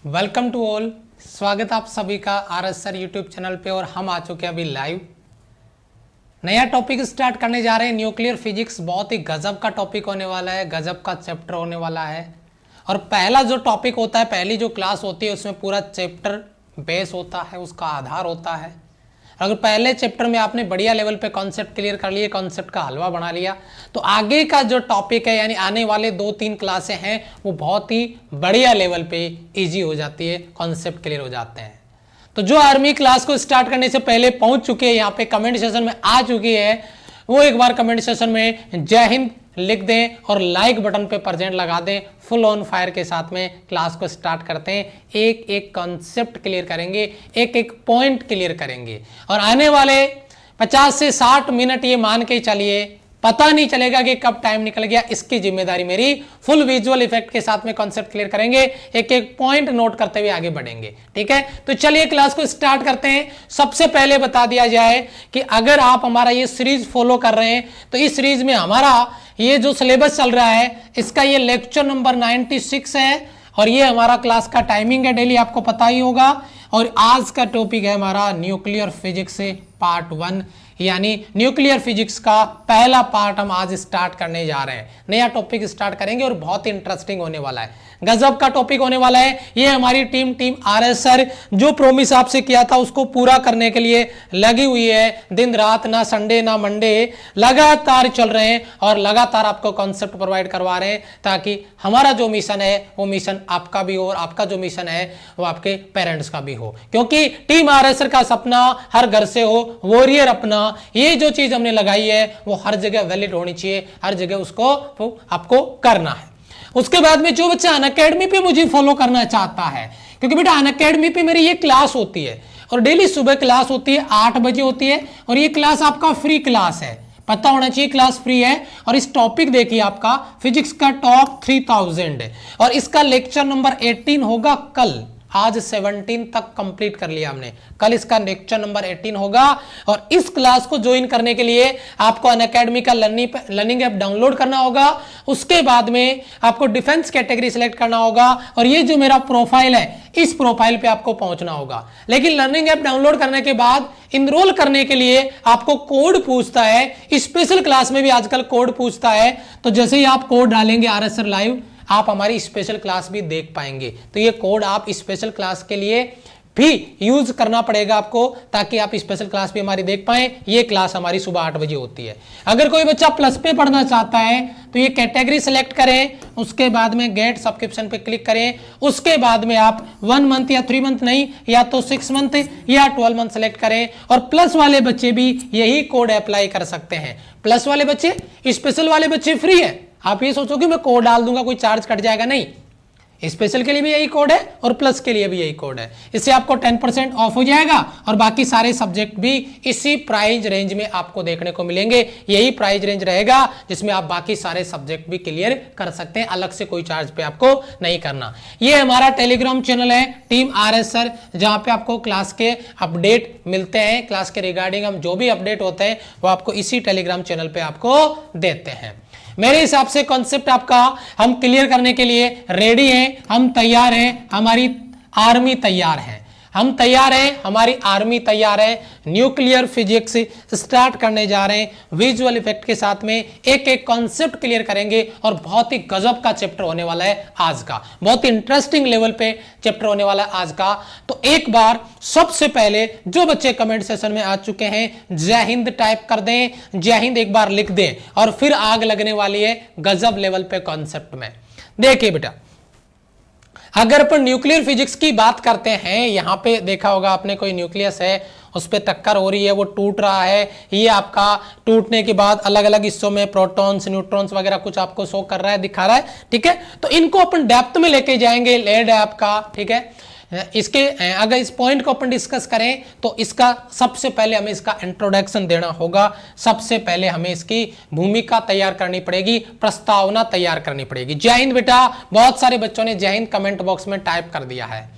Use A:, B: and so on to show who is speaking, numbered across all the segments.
A: Welcome to all. स्वागत आप सभी का आरएस सर यूट्यूब चैनल पे। और हम आ चुके हैं अभी लाइव। नया टॉपिक स्टार्ट करने जा रहे हैं, न्यूक्लियर फिजिक्स। बहुत ही गजब का टॉपिक होने वाला है, गजब का चैप्टर होने वाला है। और पहला जो टॉपिक होता है, पहली जो क्लास होती है, उसमें पूरा चैप्टर बेस होता है, उसका आधार होता है। अगर पहले चैप्टर में आपने बढ़िया लेवल पे कॉन्सेप्ट क्लियर कर लिए, कॉन्सेप्ट का हलवा बना लिया, तो आगे का जो टॉपिक है यानी आने वाले 2-3 क्लासें हैं वो बहुत ही बढ़िया लेवल पे इजी हो जाती है, कॉन्सेप्ट क्लियर हो जाते हैं। तो जो आर्मी क्लास को स्टार्ट करने से पहले पहुंच चुके हैं, यहाँ पे कमेंट सेशन में आ चुकी है, वो एक बार कमेंट सेशन में जय हिंद लिख दें और लाइक बटन पे प्रेजेंट लगा दें। फुल ऑन फायर के साथ में क्लास को स्टार्ट करते हैं। एक एक कॉन्सेप्ट क्लियर करेंगे, एक एक पॉइंट क्लियर करेंगे और आने वाले 50 से 60 मिनट ये मान के चलिए, पता नहीं चलेगा कि कब टाइम निकल गया। इसकी जिम्मेदारी मेरी। फुल विजुअल इफेक्ट के साथ में कॉन्सेप्ट क्लियर करेंगे, एक एक पॉइंट नोट करते हुए आगे बढ़ेंगे। ठीक है, तो चलिए क्लास को स्टार्ट करते हैं। सबसे पहले बता दिया जाए कि अगर आप हमारा ये सीरीज फॉलो कर रहे हैं तो इस सीरीज में हमारा ये जो सिलेबस चल रहा है, इसका ये लेक्चर नंबर 96 है और ये हमारा क्लास का टाइमिंग है, डेली आपको पता ही होगा। और आज का टॉपिक है हमारा न्यूक्लियर फिजिक्स पार्ट 1, यानी न्यूक्लियर फिजिक्स का पहला पार्ट हम आज स्टार्ट करने जा रहे हैं। नया टॉपिक स्टार्ट करेंगे और बहुत ही इंटरेस्टिंग होने वाला है, गजब का टॉपिक होने वाला है। ये हमारी टीम आरएस सर जो प्रॉमिस आपसे किया था उसको पूरा करने के लिए लगी हुई है। दिन रात, ना संडे ना मंडे, लगातार चल रहे हैं और लगातार आपको कॉन्सेप्ट प्रोवाइड करवा रहे हैं, ताकि हमारा जो मिशन है वो मिशन आपका भी हो और आपका जो मिशन है वो आपके पेरेंट्स का भी हो। क्योंकि टीम आरएस सर का सपना हर घर से हो, वॉरियर अपना। ये जो चीज हमने लगाई है वो हर जगह वैलिड होनी चाहिए, हर जगह उसको आपको करना है। उसके बाद में जो बच्चा अनअकैडमी पे मुझे फॉलो करना चाहता है, क्योंकि बेटा अनअकैडमी पे मेरी ये क्लास होती है और डेली सुबह क्लास होती है, 8 बजे होती है और ये क्लास आपका फ्री क्लास है। पता होना चाहिए क्लास फ्री है। और इस टॉपिक देखिए आपका फिजिक्स का टॉप 3000 है और इसका लेक्चर नंबर 18 होगा कल। आज 17 तक कंप्लीट कर लिया हमने, कल इसका लेक्चर नंबर 18 होगा। और इस क्लास को ज्वाइन करने के लिए आपको अनअकैडमी का लर्निंग ऐप डाउनलोड करना होगा। उसके बाद में आपको डिफेंस कैटेगरी सिलेक्ट करना होगा और ये जो मेरा प्रोफाइल है, इस प्रोफाइल पे आपको पहुंचना होगा। लेकिन लर्निंग ऐप डाउनलोड करने के बाद इनरोल करने के लिए आपको कोड पूछता है। स्पेशल क्लास में भी आजकल कोड पूछता है, तो जैसे ही आप कोड डालेंगे आरएस सर लाइव, आप हमारी स्पेशल क्लास भी देख पाएंगे। तो ये कोड आप स्पेशल क्लास के लिए भी यूज करना पड़ेगा आपको, ताकि आप स्पेशल क्लास भी हमारी देख पाएं। ये क्लास हमारी सुबह 8 बजे होती है। अगर कोई बच्चा प्लस पे पढ़ना चाहता है तो ये कैटेगरी सेलेक्ट करें, उसके बाद में गेट सब्सक्रिप्शन पे क्लिक करें। उसके बाद में आप 1 मंथ या 3 मंथ नहीं, या तो 6 मंथ या 12 मंथ सेलेक्ट करें। और प्लस वाले बच्चे भी यही कोड अप्लाई कर सकते हैं। प्लस वाले बच्चे, स्पेशल वाले बच्चे फ्री है। आप ये सोचो कि मैं कोड डाल दूंगा कोई चार्ज कट जाएगा, नहीं। स्पेशल के लिए भी यही कोड है और प्लस के लिए भी यही कोड है। इससे आपको 10% ऑफ हो जाएगा और बाकी सारे सब्जेक्ट भी इसी प्राइस रेंज में आपको देखने को मिलेंगे। यही प्राइस रेंज रहेगा जिसमें आप बाकी सारे सब्जेक्ट भी क्लियर कर सकते हैं, अलग से कोई चार्ज पे आपको नहीं करना। ये हमारा टेलीग्राम चैनल है टीम आरएस सर, जहां पे आपको क्लास के अपडेट मिलते हैं। क्लास के रिगार्डिंग हम जो भी अपडेट होते हैं वो आपको इसी टेलीग्राम चैनल पे आपको देते हैं। मेरे हिसाब से कॉन्सेप्ट आपका हम क्लियर करने के लिए रेडी हैं, हम तैयार हैं, हमारी आर्मी तैयार है, हम तैयार हैं, हमारी आर्मी तैयार है। न्यूक्लियर फिजिक्स स्टार्ट करने जा रहे हैं। विजुअल इफेक्ट के साथ में एक एक कॉन्सेप्ट क्लियर करेंगे और बहुत ही गजब का चैप्टर होने वाला है आज का, बहुत ही इंटरेस्टिंग लेवल पे चैप्टर होने वाला है आज का। तो एक बार सबसे पहले जो बच्चे कमेंट सेशन में आ चुके हैं, जय हिंद टाइप कर दें, जय हिंद एक बार लिख दें और फिर आग लगने वाली है गजब लेवल पे कॉन्सेप्ट में। देखिए बेटा, अगर अपन न्यूक्लियर फिजिक्स की बात करते हैं, यहां पे देखा होगा आपने कोई न्यूक्लियस है, उस पर टक्कर हो रही है, वो टूट रहा है। ये आपका टूटने के बाद अलग अलग हिस्सों में प्रोटॉन्स, न्यूट्रॉन्स वगैरह कुछ आपको शो कर रहा है, दिखा रहा है। ठीक है, तो इनको अपन डेप्थ में लेके जाएंगे, लेड है आपका। ठीक है, इसके अगर इस पॉइंट को अपन डिस्कस करें तो इसका सबसे पहले हमें इसका इंट्रोडक्शन देना होगा। सबसे पहले हमें इसकी भूमिका तैयार करनी पड़ेगी, प्रस्तावना तैयार करनी पड़ेगी। जय हिंद बेटा, बहुत सारे बच्चों ने जय हिंद कमेंट बॉक्स में टाइप कर दिया है।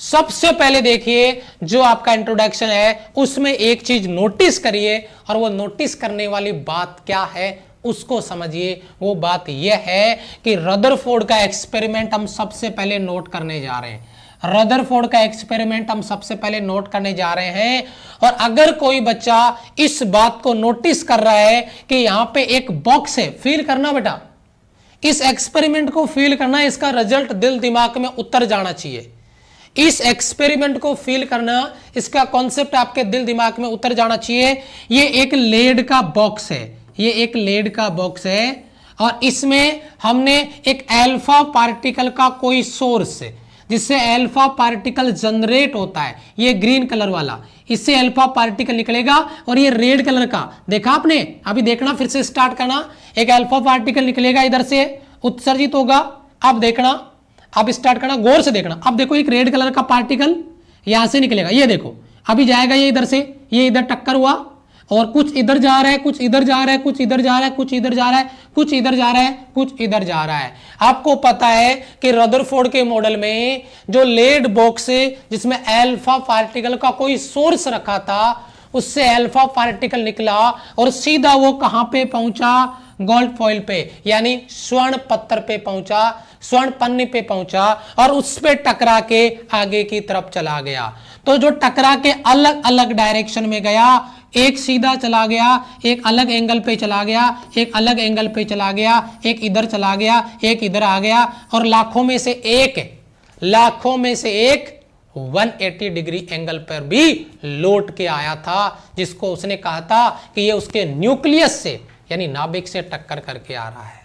A: सबसे पहले देखिए जो आपका इंट्रोडक्शन है उसमें एक चीज नोटिस करिए, और वो नोटिस करने वाली बात क्या है उसको समझिए। वो बात यह है कि रदरफोर्ड का एक्सपेरिमेंट हम सबसे पहले नोट करने जा रहे हैं। रदरफोर्ड का एक्सपेरिमेंट हम सबसे पहले नोट करने जा रहे हैं। और अगर कोई बच्चा इस बात को नोटिस कर रहा है कि यहां पे एक बॉक्स है, फील करना बेटा, इस एक्सपेरिमेंट को फील करना, इसका रिजल्ट दिल दिमाग में उतर जाना चाहिए। इस एक्सपेरिमेंट को फील करना, इसका कॉन्सेप्ट आपके दिल दिमाग में उतर जाना चाहिए। ये एक लेड का बॉक्स है, ये एक लेड का बॉक्स है और इसमें हमने एक अल्फा पार्टिकल का कोई सोर्स है जिससे अल्फा पार्टिकल जनरेट होता है, ये ग्रीन कलर वाला, इससे अल्फा पार्टिकल निकलेगा। और ये रेड कलर का देखा आपने, अभी देखना, फिर से स्टार्ट करना, एक अल्फा पार्टिकल निकलेगा, इधर से उत्सर्जित होगा। अब देखना, अब स्टार्ट करना, गौर से देखना। अब देखो एक रेड कलर का पार्टिकल यहां से निकलेगा, ये देखो अभी जाएगा ये इधर से, ये इधर टक्कर हुआ और कुछ इधर जा रहा है, कुछ इधर जा रहा है, कुछ इधर जा रहा है, कुछ इधर जा रहा है, कुछ इधर जा रहा है, कुछ इधर जा रहा है। आपको पता है कि रदरफोर्ड के मॉडल में जो लेड बॉक्स जिसमें अल्फा पार्टिकल का कोई सोर्स रखा था, उससे अल्फा पार्टिकल निकला और सीधा वो कहां पे पहुंचा, गोल्ड फॉइल पे, यानी स्वर्ण पत्थर पे पहुंचा, स्वर्ण पन्नी पे पहुंचा और उस पे टकरा के आगे की तरफ चला गया। तो जो टकरा के अलग अलग डायरेक्शन में गया, एक सीधा चला गया, एक अलग एंगल पे चला गया, एक अलग एंगल पे चला गया, एक इधर चला गया, एक इधर आ गया और लाखों में से एक 180 डिग्री एंगल पर भी लौट के आया था, जिसको उसने कहा था कि ये उसके न्यूक्लियस से यानी नाभिक से टक्कर करके आ रहा है।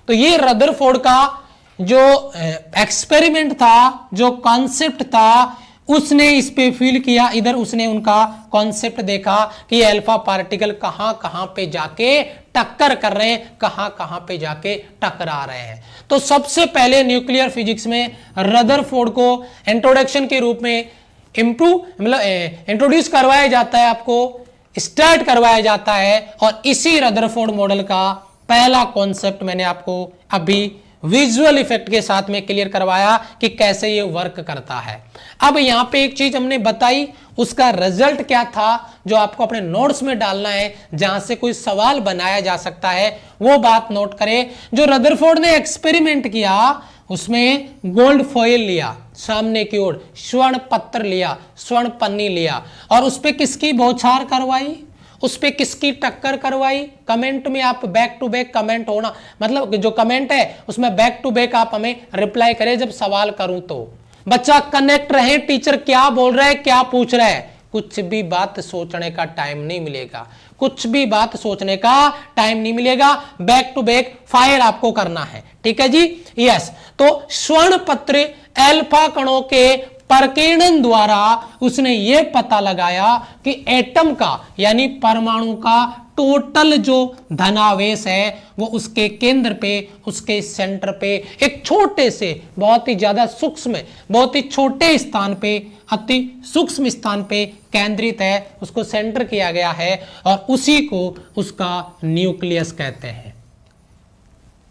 A: तो ये रदरफोर्ड का जो एक्सपेरिमेंट था, जो कॉन्सेप्ट था, उसने इस पे फील किया, इधर उसने उनका कॉन्सेप्ट देखा कि अल्फा पार्टिकल कहां कहां पे जाके टक्कर कर रहे हैं, कहां कहां पे जाके टकरा रहे हैं। तो सबसे पहले न्यूक्लियर फिजिक्स में रदरफोर्ड को इंट्रोडक्शन के रूप में इंट्रोड्यूस करवाया जाता है, आपको स्टार्ट करवाया जाता है। और इसी रदरफोर्ड मॉडल का पहला कॉन्सेप्ट मैंने आपको अभी विजुअल इफेक्ट के साथ में क्लियर करवाया कि कैसे ये वर्क करता है। अब यहां पे एक चीज हमने बताई, उसका रिजल्ट क्या था जो आपको अपने नोट्स में डालना है, जहां से कोई सवाल बनाया जा सकता है, वो बात नोट करें। जो रदरफोर्ड ने एक्सपेरिमेंट किया उसमें गोल्ड फॉइल लिया, सामने की ओर स्वर्ण पत्थर लिया, स्वर्ण पन्नी लिया और उस पे किसकी बौछार करवाई, उस पे किसकी टक्कर करवाई। कमेंट में आप बैक टू बैक कमेंट होना, मतलब जो कमेंट है उसमें बैक टू बैक आप हमें रिप्लाई करें जब सवाल करूं तो। बच्चा कनेक्ट रहे, टीचर क्या बोल रहा है, क्या पूछ रहा है, कुछ भी बात सोचने का टाइम नहीं मिलेगा, कुछ भी बात सोचने का टाइम नहीं मिलेगा, बैक टू बैक फायर आपको करना है, ठीक है जी। यस, तो स्वर्ण पत्र अल्फा कणों के प्रकीर्णन द्वारा उसने ये पता लगाया कि एटम का यानी परमाणु का टोटल जो धनावेश है वो उसके केंद्र पे, उसके सेंटर पे एक छोटे से बहुत ही ज्यादा सूक्ष्म, बहुत ही छोटे स्थान पे, अति सूक्ष्म स्थान पे केंद्रित है, उसको सेंटर किया गया है और उसी को उसका न्यूक्लियस कहते हैं।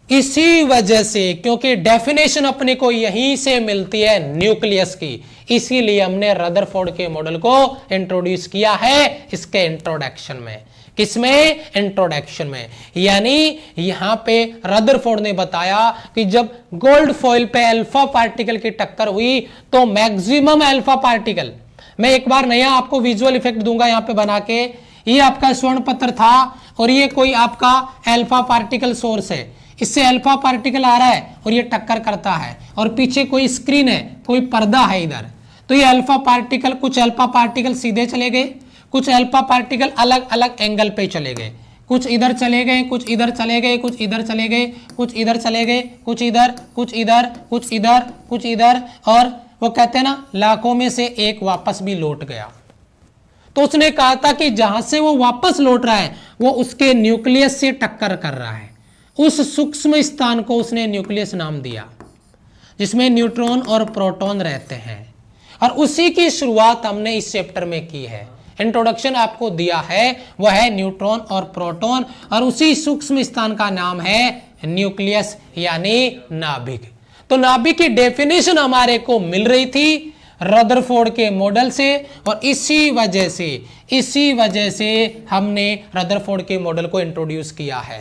A: इसी वजह से, क्योंकि डेफिनेशन अपने को यहीं से मिलती है न्यूक्लियस की, इसीलिए हमने रदरफोर्ड के मॉडल को इंट्रोड्यूस किया है इसके इंट्रोडक्शन में। किसमें? इंट्रोडक्शन में। यानी यहां पे रदरफोर्ड ने बताया कि जब गोल्ड फॉइल पे अल्फा पार्टिकल की टक्कर हुई तो मैक्सिमम अल्फा पार्टिकल, मैं एक बार नया आपको विजुअल इफेक्ट दूंगा यहां पे बना के, ये आपका स्वर्ण पत्र था और ये कोई आपका अल्फा पार्टिकल सोर्स है, इससे अल्फा पार्टिकल आ रहा है और ये टक्कर करता है और पीछे कोई स्क्रीन है, कोई पर्दा है इधर, तो ये अल्फा पार्टिकल, कुछ अल्फा पार्टिकल सीधे चले गए, कुछ अल्फा पार्टिकल अलग अलग एंगल पे चले गए, कुछ इधर चले गए, कुछ इधर चले गए, कुछ इधर चले गए, कुछ इधर चले गए, कुछ इधर, कुछ इधर, कुछ इधर, कुछ इधर, और वो कहते हैं ना लाखों में से एक वापस भी लौट गया। तो उसने कहा था कि जहां से वो वापस लौट रहा है वो उसके न्यूक्लियस से टक्कर कर रहा है। उस सूक्ष्म स्थान को उसने न्यूक्लियस नाम दिया जिसमें न्यूट्रॉन और प्रोटॉन रहते हैं, और उसी की शुरुआत हमने इस चैप्टर में की है। इंट्रोडक्शन आपको दिया है वह है न्यूट्रॉन और प्रोटॉन, और उसी सूक्ष्म स्थान का नाम है न्यूक्लियस यानी नाभिक। तो नाभिक की डेफिनेशन हमारे को मिल रही थी रदरफोर्ड के मॉडल से, और इसी वजह से हमने रदरफोर्ड के मॉडल को इंट्रोड्यूस किया है।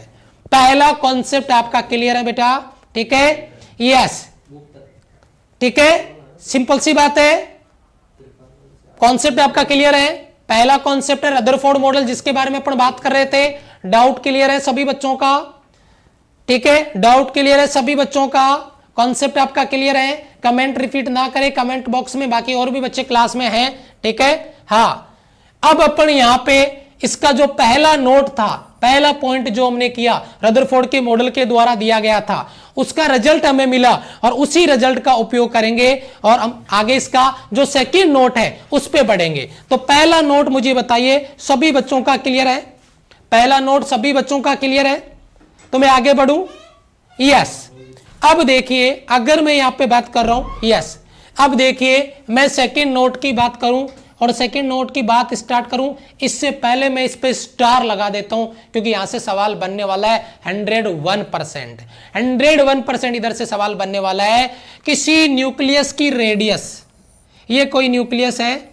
A: पहला कॉन्सेप्ट आपका क्लियर है बेटा? ठीक है, यस, ठीक है, सिंपल सी बात है, कॉन्सेप्ट आपका क्लियर है। पहला कॉन्सेप्ट है रदरफोर्ड मॉडल, जिसके बारे में अपन बात कर रहे थे। डाउट क्लियर है सभी बच्चों का? ठीक है, डाउट क्लियर है सभी बच्चों का? कॉन्सेप्ट आपका क्लियर है? कमेंट रिपीट ना करें कमेंट बॉक्स में, बाकी और भी बच्चे क्लास में हैं। ठीक है, हाँ। अब अपन यहां पे इसका जो पहला नोट था, पहला पॉइंट जो हमने किया रदरफोर्ड के मॉडल के द्वारा दिया गया था, उसका रिजल्ट हमें मिला और उसी रिजल्ट का उपयोग करेंगे और हम आगे इसका जो सेकंड नोट है उस पे बढ़ेंगे। तो पहला नोट मुझे बताइए, सभी बच्चों का क्लियर है? पहला नोट सभी बच्चों का क्लियर है? तो मैं आगे बढ़ूं? यस। अब देखिए, अगर मैं यहां पे बात कर रहा हूं, यस, अब देखिए मैं सेकंड नोट की बात करूं और सेकंड नोट की बात स्टार्ट करूं, इससे पहले मैं इस पे स्टार लगा देता हूं, क्योंकि यहां से सवाल बनने वाला है 101%। 101% इधर से सवाल बनने वाला है। किसी न्यूक्लियस की रेडियस, ये कोई न्यूक्लियस है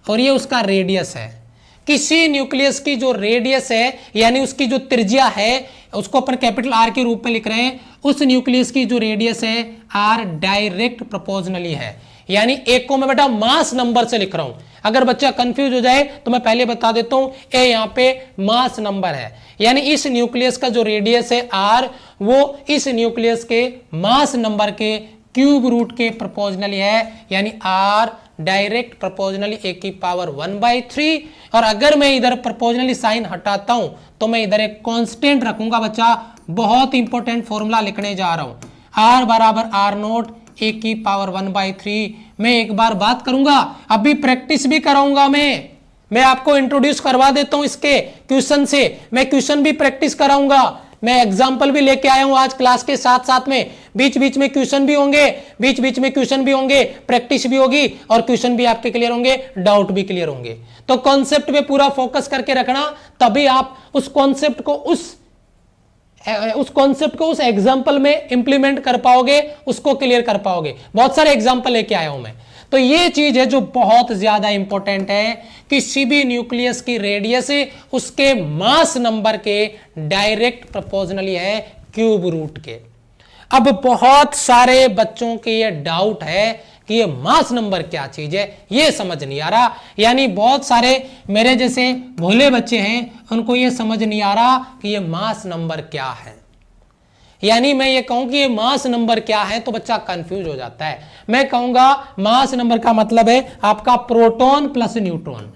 A: और ये उसका रेडियस है। किसी न्यूक्लियस की जो रेडियस है, यानी उसकी जो त्रिज्या है, उसको अपन कैपिटल आर के रूप में लिख रहे हैं, उस न्यूक्लियस की जो रेडियस है आर डायरेक्ट प्रोपोर्शनली है। यानी एक को मैं बेटा मास नंबर से लिख रहा हूं। अगर बच्चा कंफ्यूज हो जाए तो मैं पहले बता देता हूं, ए यहां पे मास नंबर है, यानी इस न्यूक्लियस का जो रेडियस है आर, वो इस न्यूक्लियस के मास नंबर के क्यूब रूट के प्रोपोर्शनली है, यानी आर डायरेक्ट प्रोपोर्शनली ए की पावर 1/3। और अगर मैं इधर प्रोपोर्शनली साइन हटाता हूं तो मैं इधर एक कांस्टेंट रखूंगा बच्चा। बहुत इंपॉर्टेंट फॉर्मूला लिखने जा रहा हूं, आर बराबर आर नोट ए की पावर 1/3। मैं एक बार बात करूंगा, अभी प्रैक्टिस भी कराऊंगा। मैं आपको इंट्रोड्यूस करवा देता हूं इसके क्वेश्चन से, मैं क्वेश्चन भी प्रैक्टिस कराऊंगा। मैं एग्जाम्पल भी लेके आया हूं आज क्लास के साथ साथ में। बीच बीच में क्वेश्चन भी होंगे, बीच बीच में क्वेश्चन भी होंगे, प्रैक्टिस भी होगी और क्वेश्चन भी आपके क्लियर होंगे, डाउट भी क्लियर होंगे। तो कॉन्सेप्ट पे पूरा फोकस करके रखना, तभी आप उस कॉन्सेप्ट को उस एग्जाम्पल में इंप्लीमेंट कर पाओगे, उसको क्लियर कर पाओगे। बहुत सारे एग्जाम्पल लेके आया हूं मैं। तो ये चीज है जो बहुत ज्यादा इंपॉर्टेंट है, किसी भी न्यूक्लियस की रेडियस उसके मास नंबर के डायरेक्ट प्रोपोर्शनली है क्यूब रूट के। अब बहुत सारे बच्चों के ये डाउट है कि ये मास नंबर क्या चीज है, ये समझ नहीं आ रहा। यानी बहुत सारे मेरे जैसे भोले बच्चे हैं, उनको ये समझ नहीं आ रहा कि ये मास नंबर क्या है। यानी मैं ये कहूं कि ये मास नंबर क्या है तो बच्चा कंफ्यूज हो जाता है। मैं कहूंगा मास नंबर का मतलब है आपका proton plus neutron.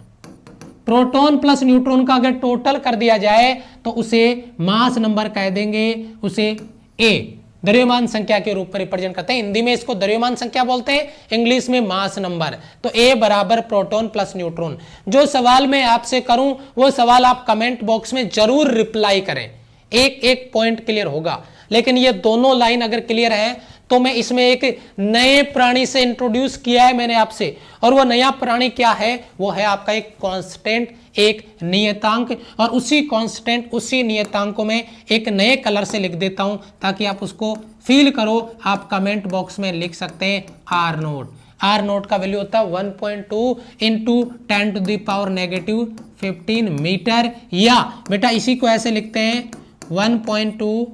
A: Proton plus neutron का अगर टोटल कर दिया जाए तो उसे मास नंबर कह देंगे, उसे ए, द्रव्यमान संख्या के रूप में रिप्रेजेंट करते हैं। हिंदी में इसको द्रव्यमान संख्या बोलते हैं, इंग्लिश में मास नंबर। तो ए बराबर प्रोटॉन प्लस न्यूट्रॉन। जो सवाल मैं आपसे करूं वो सवाल आप कमेंट बॉक्स में जरूर रिप्लाई करें, एक एक पॉइंट क्लियर होगा। लेकिन ये दोनों लाइन अगर क्लियर है तो मैं इसमें एक नए प्राणी से इंट्रोड्यूस किया है मैंने आपसे, और वो नया प्राणी क्या है, वो है आपका एक कांस्टेंट, एक नियतांक। और उसी कांस्टेंट, उसी नियतांक को मैं एक नए कलर से लिख देता हूं ताकि आप उसको फील करो। आप कमेंट बॉक्स में लिख सकते हैं आर नोट। आर नोट का वैल्यू होता है 1.2 इंटू 10⁻⁻15 मीटर, या बेटा इसी को ऐसे लिखते हैं 1.2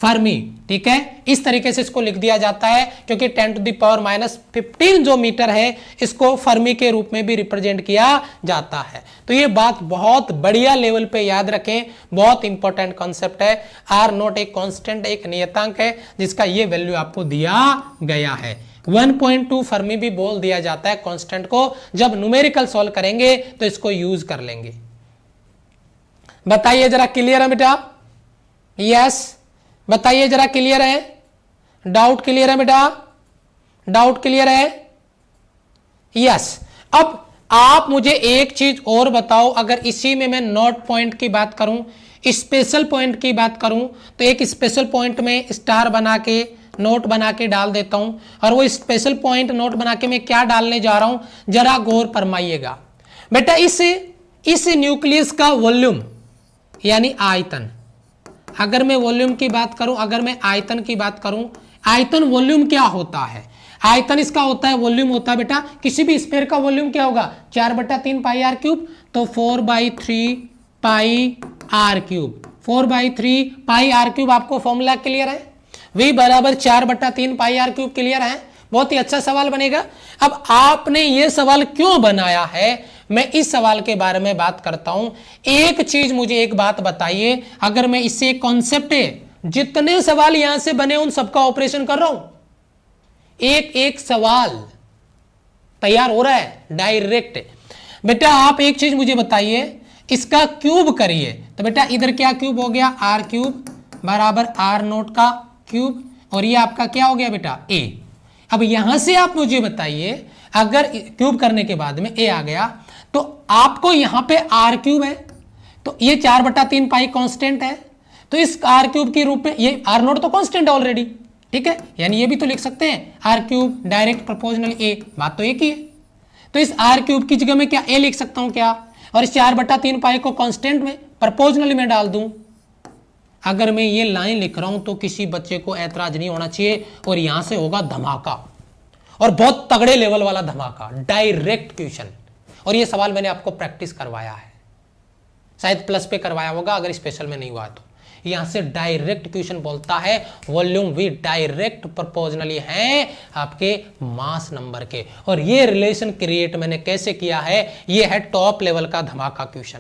A: फर्मी। ठीक है, इस तरीके से इसको लिख दिया जाता है, क्योंकि 10⁻⁻15 जो मीटर है इसको फर्मी के रूप में भी रिप्रेजेंट किया जाता है। तो ये बात बहुत बढ़िया लेवल पे याद रखें, बहुत इंपॉर्टेंट कॉन्सेप्ट है। आर नोट एक कांस्टेंट, एक नियतांक है जिसका ये वैल्यू आपको दिया गया है। 1.2 फर्मी भी बोल दिया जाता है कांस्टेंट को। जब न्यूमेरिकल सॉल्व करेंगे तो इसको यूज कर लेंगे। बताइए जरा, क्लियर है बेटा? यस, बताइए जरा, क्लियर है? डाउट क्लियर है बेटा? डाउट क्लियर है? यस। अब आप मुझे एक चीज और बताओ, अगर इसी में मैं नोट पॉइंट की बात करूं, स्पेशल पॉइंट की बात करूं, तो एक स्पेशल पॉइंट में स्टार बना के, नोट बना के डाल देता हूं। और वो स्पेशल पॉइंट नोट बना के मैं क्या डालने जा रहा हूं, जरा गौर फरमाइएगा बेटा। इस न्यूक्लियस का वॉल्यूम यानी आयतन, अगर मैं वॉल्यूम की बात करूं, अगर मैं आयतन की बात करूं, आयतन वॉल्यूम क्या होता है? आयतन इसका होता है, वॉल्यूम होता है बेटा, किसी भी स्फीयर का वॉल्यूम क्या होगा, 4/3 पाई आर क्यूब। तो 4/3 pi r cube, 4/3 pi r cube. आपको फॉर्मूला क्लियर है? V बराबर 4/3 पाई आर क्यूब क्लियर है? बहुत ही अच्छा सवाल बनेगा। अब आपने ये सवाल क्यों बनाया है, मैं इस सवाल के बारे में बात करता हूं। एक चीज मुझे एक बात बताइए, अगर मैं इससे एक कॉन्सेप्ट है, जितने सवाल यहां से बने उन सबका ऑपरेशन कर रहा हूं, एक एक सवाल तैयार हो रहा है डायरेक्ट। बेटा आप एक चीज मुझे बताइए, इसका क्यूब करिए तो बेटा इधर क्या क्यूब हो गया, आर क्यूब बराबर आर नोट का क्यूब, और ये आपका क्या हो गया बेटा ए। अब यहां से आप मुझे बताइए, अगर क्यूब करने के बाद में ए आ गया तो आपको यहां पे आर क्यूब है, तो ये 4/3 पाई कांस्टेंट है, तो इस आर क्यूब के रूप में ये आर नोट तो कांस्टेंट है ऑलरेडी, ठीक है, यानी ये भी तो लिख सकते हैं R cube direct proportional A, बात तो एक ही है। तो इस आर क्यूब की जगह में क्या ए लिख सकता हूं क्या, और इस 4/3 पाई को कांस्टेंट में प्रोपोर्शनली में डाल दूं। अगर मैं ये लाइन लिख रहा हूं तो किसी बच्चे को ऐतराज नहीं होना चाहिए, और यहां से होगा धमाका, और बहुत तगड़े लेवल वाला धमाका, डायरेक्ट क्वेश्चन। और ये सवाल मैंने आपको प्रैक्टिस करवाया है, शायद प्लस पे करवाया होगा, अगर स्पेशल में नहीं हुआ तो। यहां से डायरेक्ट क्वेश्चन बोलता है वॉल्यूम वी डायरेक्ट प्रोपोर्शनली है आपके मास नंबर के। और ये रिलेशन क्रिएट मैंने कैसे किया है, ये है टॉप लेवल का धमाका क्वेश्चन।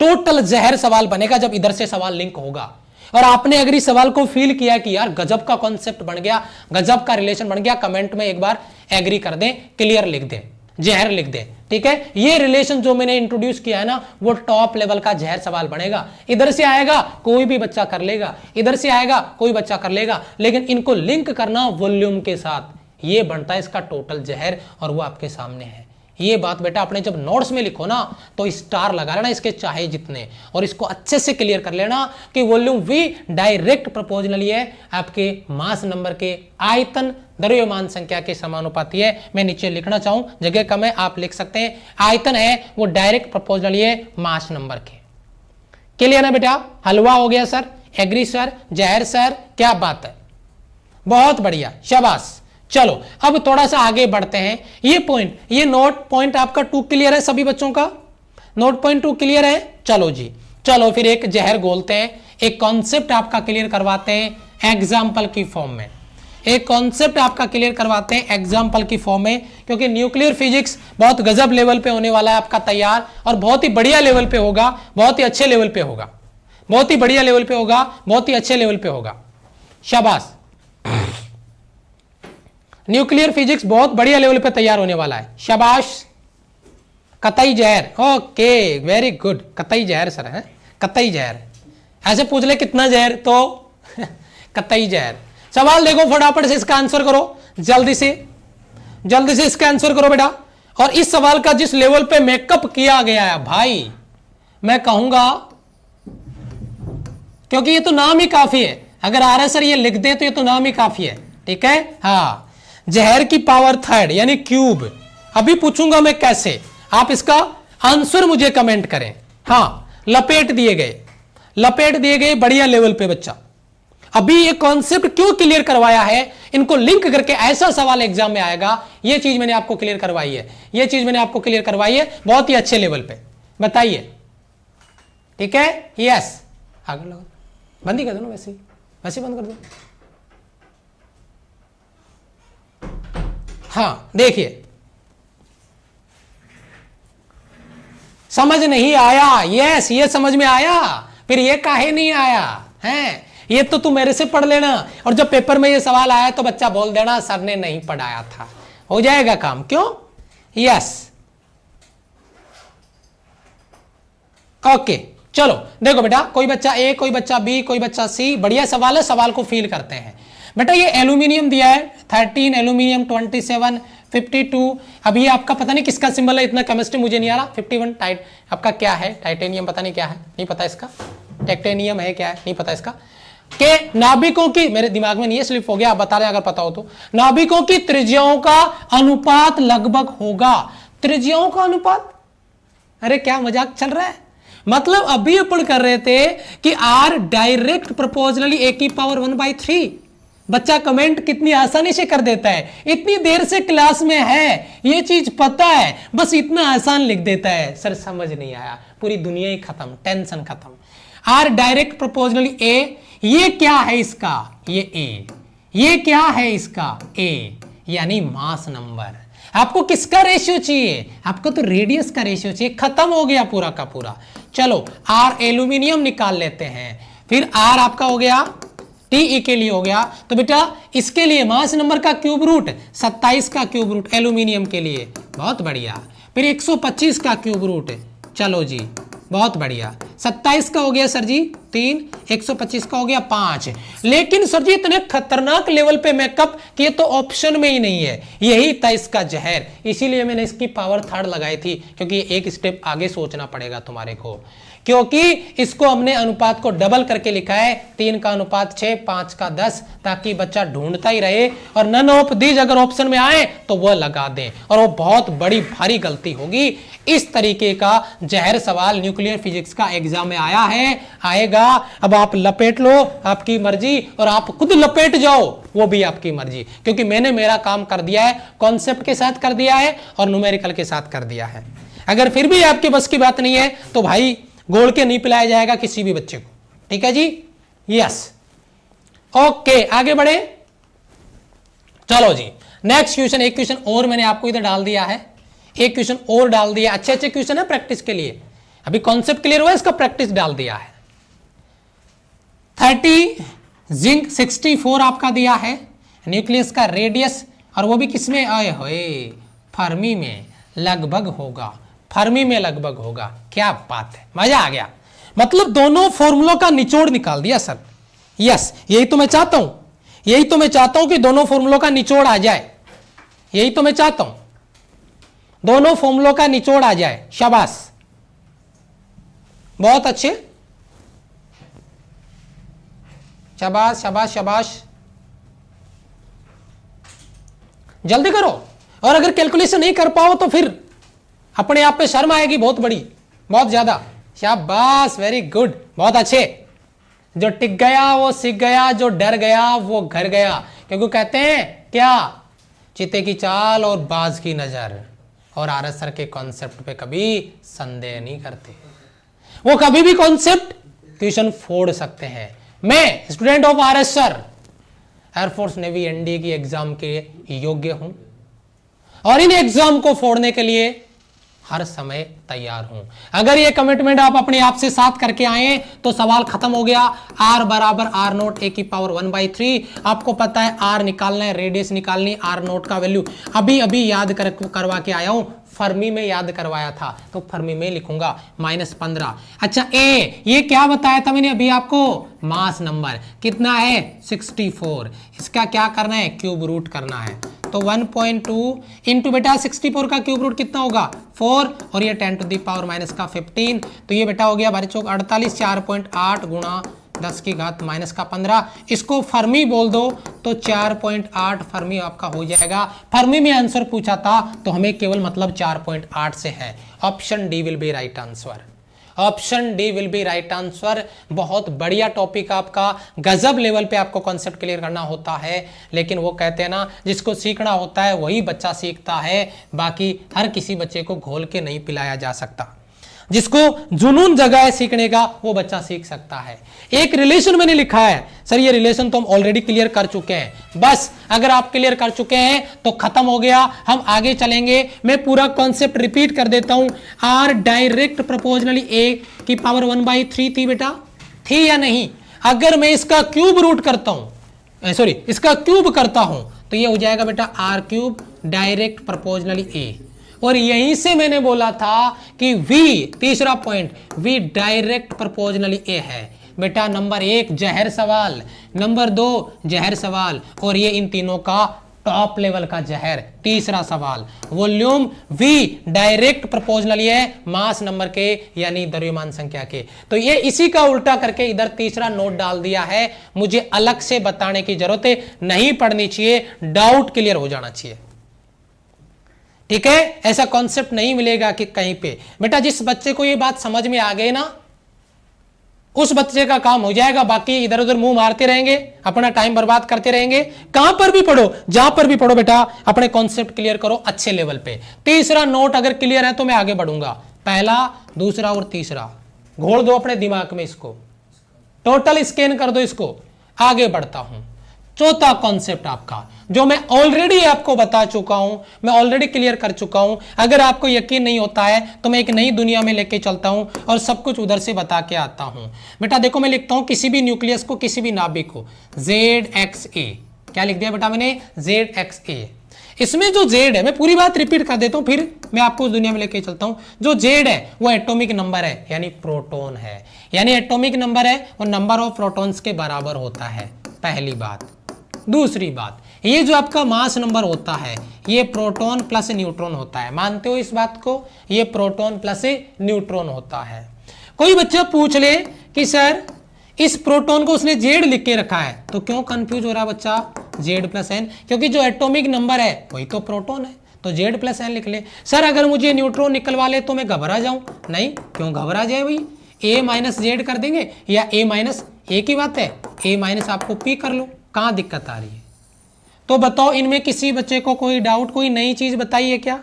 A: टोटल जहर सवाल बनेगा जब इधर से सवाल लिंक होगा, और आपने अगर इस सवाल को फील किया कि यार गजब का कॉन्सेप्ट बन गया, गजब का रिलेशन बन गया, कमेंट में एक बार एग्री कर दें, क्लियर लिख दें, जहर लिख दें, ठीक है। ये रिलेशन जो मैंने इंट्रोड्यूस किया है ना, वो टॉप लेवल का जहर सवाल बनेगा। इधर से आएगा कोई भी बच्चा कर लेगा, इधर से आएगा कोई बच्चा कर लेगा, लेकिन इनको लिंक करना वॉल्यूम के साथ, ये बनता है इसका टोटल जहर, और वो आपके सामने है। ये बात बेटा अपने जब नोट्स में लिखो ना तो स्टार लगा लेना इसके चाहे जितने, और इसको अच्छे से क्लियर कर लेना कि वॉल्यूम वी डायरेक्ट प्रोपोर्शनली है आपके मास नंबर के आयतन द्रव्यमान संख्या के समानुपाती है। मैं नीचे लिखना चाहूं, जगह कम है, आप लिख सकते हैं, आयतन है वो डायरेक्ट प्रोपोर्शनली है मास नंबर के। क्लियर है बेटा, हलवा हो गया सर, एग्री सर, जहर सर, क्या बात है, बहुत बढ़िया, शाबाश। चलो अब थोड़ा सा आगे बढ़ते हैं। ये पॉइंट, ये नोट पॉइंट आपका 2 क्लियर है सभी बच्चों का, नोट पॉइंट 2 क्लियर है। चलो जी, चलो फिर एक जहर गोलते हैं, एक कॉन्सेप्ट आपका क्लियर करवाते हैं एग्जाम्पल की फॉर्म में, एक कॉन्सेप्ट आपका क्लियर करवाते हैं एग्जाम्पल की फॉर्म में, क्योंकि न्यूक्लियर फिजिक्स बहुत गजब लेवल पे होने वाला है आपका तैयार, और बहुत ही बढ़िया लेवल पे होगा, बहुत ही अच्छे लेवल पे होगा, बहुत ही बढ़िया लेवल पे होगा, बहुत ही अच्छे लेवल पे होगा, शाबाश। न्यूक्लियर फिजिक्स बहुत बढ़िया लेवल पे तैयार होने वाला है, शाबाश। कतई जहर, ओके वेरी गुड, कतई जहर सर है, कतई जहर, ऐसे पूछ ले कितना जहर तो कतई जहर। सवाल देखो फटाफट से इसका आंसर करो, जल्दी से इसका आंसर करो बेटा। और इस सवाल का जिस लेवल पे मेकअप किया गया है भाई, मैं कहूंगा, क्योंकि ये तो नाम ही काफी है, अगर आर सर ये लिख दे तो ये तो नाम ही काफी है, ठीक है। हाँ, जहर की पावर थर्ड यानी क्यूब, अभी पूछूंगा मैं कैसे, आप इसका आंसर मुझे कमेंट करें। हाँ, लपेट दिए गए बढ़िया लेवल पे बच्चा। अभी ये कॉन्सेप्ट क्यों क्लियर करवाया है, इनको लिंक करके ऐसा सवाल एग्जाम में आएगा, ये चीज मैंने आपको क्लियर करवाई है, ये चीज मैंने आपको क्लियर करवाई है बहुत ही अच्छे लेवल पे, बताइए, ठीक है। यस, आगे लगा, बंद ही कर दो ना, वैसे बंद कर दो। हाँ देखिए, समझ नहीं आया, यस ये समझ में आया, फिर ये काहे नहीं आया है, ये तो तू मेरे से पढ़ लेना, और जब पेपर में ये सवाल आया तो बच्चा बोल देना सर ने नहीं पढ़ाया था, हो जाएगा काम, क्यों। यस, ओके, चलो देखो बेटा, कोई बच्चा ए, कोई बच्चा बी, कोई बच्चा सी, बढ़िया सवाल है, सवाल को फील करते हैं बेटा। ये एल्यूमिनियम दिया है 13, एल्यूमिनियम 27, 52, अभी ये आपका पता नहीं किसका सिंबल है, इतना केमिस्ट्री मुझे नहीं आ रहा। 51 टाइट आपका क्या है, टाइटेनियम पता नहीं क्या है, नहीं पता इसका, टाइटेनियम है क्या है नहीं पता इसका। के नाभिकों की, मेरे दिमाग में नहीं है, स्लिप हो गया, आप बता रहे अगर पता हो तो, नाभिकों की त्रिज्याओं का अनुपात लगभग होगा, त्रिज्याओं का अनुपात, अरे क्या मजाक चल रहा है, मतलब अभी अपन कर रहे थे कि आर डायरेक्ट प्रोपोर्शनली ए की पावर 1/3। बच्चा कमेंट कितनी आसानी से कर देता है, इतनी देर से क्लास में है, ये चीज पता है, बस इतना आसान लिख देता है, सर समझ नहीं आया, पूरी दुनिया ही खत्म, टेंशन खत्म। आर डायरेक्ट प्रोपोर्शनली ए, ये क्या है इसका, ये ए, ये क्या है इसका ए, यानी मास नंबर। आपको किसका रेशियो चाहिए? आपको तो रेडियस का रेशियो चाहिए। खत्म हो गया पूरा का पूरा। चलो आर एल्यूमिनियम निकाल लेते हैं, फिर आर आपका हो गया टीई के लिए हो गया, तो बेटा इसके लिए मास नंबर का क्यूब रूट 27 का क्यूब रूट एल्यूमिनियम के लिए, बहुत बढ़िया। फिर 125 का क्यूब रूट, चलो जी बहुत बढ़िया। 27 का हो गया सर जी 3, 125 का हो गया 5। लेकिन सर जी इतने खतरनाक लेवल पे मैकअप कि ये तो ऑप्शन में ही नहीं है, यही था इसका जहर। इसीलिए मैंने इसकी पावर 3 लगाई थी, क्योंकि एक स्टेप आगे सोचना पड़ेगा तुम्हारे को, क्योंकि इसको हमने अनुपात को डबल करके लिखा है, 3 का अनुपात 6, 5 का 10, ताकि बच्चा ढूंढता ही रहे और नन ऑफ दीज अगर ऑप्शन में आए तो वह लगा दें, और वो बहुत बड़ी भारी गलती होगी। इस तरीके का जहर सवाल न्यूक्लियर फिजिक्स का एग्जाम में आया है, आएगा। अब आप लपेट लो, आपकी मर्जी, और आप खुद लपेट जाओ, वो भी आपकी मर्जी, क्योंकि मैंने मेरा काम कर दिया है, कॉन्सेप्ट के साथ कर दिया है और न्यूमेरिकल के साथ कर दिया है। अगर फिर भी आपके बस की बात नहीं है तो भाई गोल के नहीं पिलाया जाएगा किसी भी बच्चे को, ठीक है जी, यस ओके। आगे बढ़े, चलो जी नेक्स्ट क्वेश्चन। एक क्वेश्चन और मैंने आपको इधर डाल दिया है, एक क्वेश्चन और डाल दिया। अच्छे अच्छे क्वेश्चन है प्रैक्टिस के लिए, अभी कॉन्सेप्ट क्लियर हुआ, इसका प्रैक्टिस डाल दिया है। 30 जिंक 64 आपका दिया है, न्यूक्लियस का रेडियस, और वो भी किसमें आए हुए, फर्मी में लगभग होगा, फर्मी में लगभग होगा। क्या बात है, मजा आ गया। मतलब दोनों फॉर्मूलों का निचोड़ निकाल दिया सर। यस, यही तो मैं चाहता हूं, यही तो मैं चाहता हूं कि दोनों फॉर्मूलों का निचोड़ आ जाए, यही तो मैं चाहता हूं, दोनों फॉर्मूलों का निचोड़ आ जाए। शाबाश, बहुत अच्छे, शाबाश शाबाश शाबाश, जल्दी करो। और अगर कैलकुलेशन नहीं कर पाओ तो फिर अपने आप पे शर्म आएगी बहुत बड़ी, बहुत ज्यादा। शाबाश, वेरी गुड, बहुत अच्छे। जो टिक गया वो सीख गया, जो डर गया वो घर गया, क्योंकि कहते हैं क्या, चीते की चाल और बाज की नजर, और आरएस सर के कॉन्सेप्ट पे कभी संदेह नहीं करते, वो कभी भी कॉन्सेप्ट क्वेश्चन फोड़ सकते हैं। मैं student of RS sir, air force navy NDA की एग्जाम के योग्य हूं, और इन एग्जाम को फोड़ने के लिए हर समय तैयार हूं। अगर ये कमिटमेंट आप अपने आप से साथ करके आए तो सवाल खत्म हो गया। r बराबर r नोट a की पावर 1/3। आपको पता है r निकालना है, रेडियस निकालनी, r नोट का वैल्यू अभी अभी याद करवा के आया हूं, फर्मी में याद करवाया था तो फर्मी में लिखूंगा -15। अच्छा ए, ये क्या बताया था मैंने अभी आपको, मास नंबर कितना है 64, इसका क्या करना है, क्यूब रूट करना है। तो 1.2 इंटू बेटा 64 का क्यूब रूट कितना होगा 4, और ये 10 टू द पावर माइनस का 15, तो ये बेटा हो गया भारी चौक 48, 4.8 गुणा 10 की घात माइनस का 15। इसको फर्मी बोल दो तो 4.8 फर्मी आपका हो जाएगा। फर्मी में आंसर पूछा था तो हमें केवल मतलब 4.8 से है। Option D will be right answer, option D will be right answer. बहुत बढ़िया टॉपिक आपका, गजब लेवल पे आपको कॉन्सेप्ट क्लियर करना होता है, लेकिन वो कहते हैं ना, जिसको सीखना होता है वही बच्चा सीखता है, बाकी हर किसी बच्चे को घोल के नहीं पिलाया जा सकता। जिसको जुनून जगह है सीखने का वो बच्चा सीख सकता है। एक रिलेशन मैंने लिखा है सर, ये रिलेशन तो हम ऑलरेडी क्लियर कर चुके हैं, बस अगर आप क्लियर कर चुके हैं तो खत्म हो गया, हम आगे चलेंगे। मैं पूरा कॉन्सेप्ट रिपीट कर देता हूं। आर डायरेक्ट प्रोपोर्शनली ए की पावर 1/3 थी बेटा, थी या नहीं? अगर मैं इसका क्यूब रूट करता हूं, सॉरी इसका क्यूब करता हूं तो ये हो जाएगा बेटा आर क्यूब डायरेक्ट प्रोपोर्शनली ए। और यहीं से मैंने बोला था कि V, तीसरा पॉइंट, V डायरेक्ट प्रोपोर्शनली ए है बेटा। नंबर 1 जहर सवाल, नंबर 2 जहर सवाल, और ये इन तीनों का टॉप लेवल का जहर। तीसरा सवाल, वॉल्यूम V डायरेक्ट प्रोपोर्शनली है मास नंबर के, यानी द्रव्यमान संख्या के। तो ये इसी का उल्टा करके इधर तीसरा नोट डाल दिया है। मुझे अलग से बताने की जरूरत नहीं पड़नी चाहिए, डाउट क्लियर हो जाना चाहिए, ठीक है? ऐसा कॉन्सेप्ट नहीं मिलेगा कि कहीं पे। बेटा जिस बच्चे को ये बात समझ में आ गई ना, उस बच्चे का काम हो जाएगा। बाकी इधर उधर मुंह मारते रहेंगे, अपना टाइम बर्बाद करते रहेंगे। कहां पर भी पढ़ो, जहां पर भी पढ़ो बेटा, अपने कॉन्सेप्ट क्लियर करो अच्छे लेवल पे। तीसरा नोट अगर क्लियर है तो मैं आगे बढ़ूंगा। पहला, दूसरा और तीसरा घोल दो अपने दिमाग में, इसको टोटल स्कैन कर दो, इसको आगे बढ़ता हूं। चौथा कॉन्सेप्ट आपका जो मैं ऑलरेडी आपको बता चुका हूं, मैं ऑलरेडी क्लियर कर चुका हूं। अगर आपको यकीन नहीं होता है तो मैं एक नई दुनिया में लेके चलता हूं और सब कुछ उधर से बता के आता हूं। बेटा देखो मैं लिखता हूं किसी भी न्यूक्लियस को, किसी भी नाभिक को ZXA, क्या लिख दिया बेटा मैंने ZXA। इसमें जो Z है, मैं पूरी बात रिपीट कर देता हूं फिर मैं आपको उस दुनिया में लेके चलता हूं। जो Z है वो एटॉमिक नंबर है, यानी प्रोटॉन है, यानी एटॉमिक नंबर है और नंबर ऑफ प्रोटॉन्स के बराबर होता है, पहली बात। दूसरी बात, ये जो आपका मास नंबर होता है ये प्रोटॉन प्लस न्यूट्रॉन होता है, मानते हो इस बात को? ये प्रोटॉन प्लस न्यूट्रॉन होता है। कोई बच्चा पूछ ले कि सर इस प्रोटॉन को उसने जेड लिख के रखा है, तो क्यों कंफ्यूज हो रहा है बच्चा? जेड प्लस एन, क्योंकि जो एटॉमिक नंबर है वही तो प्रोटॉन है, तो जेड प्लस एन लिख ले। सर अगर मुझे न्यूट्रॉन निकलवा ले तो मैं घबरा जाऊं? नहीं, क्यों घबरा जाए भाई, ए माइनस जेड कर देंगे या ए माइनस, एक ही बात है, ए माइनस आपको पी कर लो, कहां दिक्कत आ रही है? तो बताओ इनमें किसी बच्चे को कोई डाउट, कोई नई चीज बताइए क्या?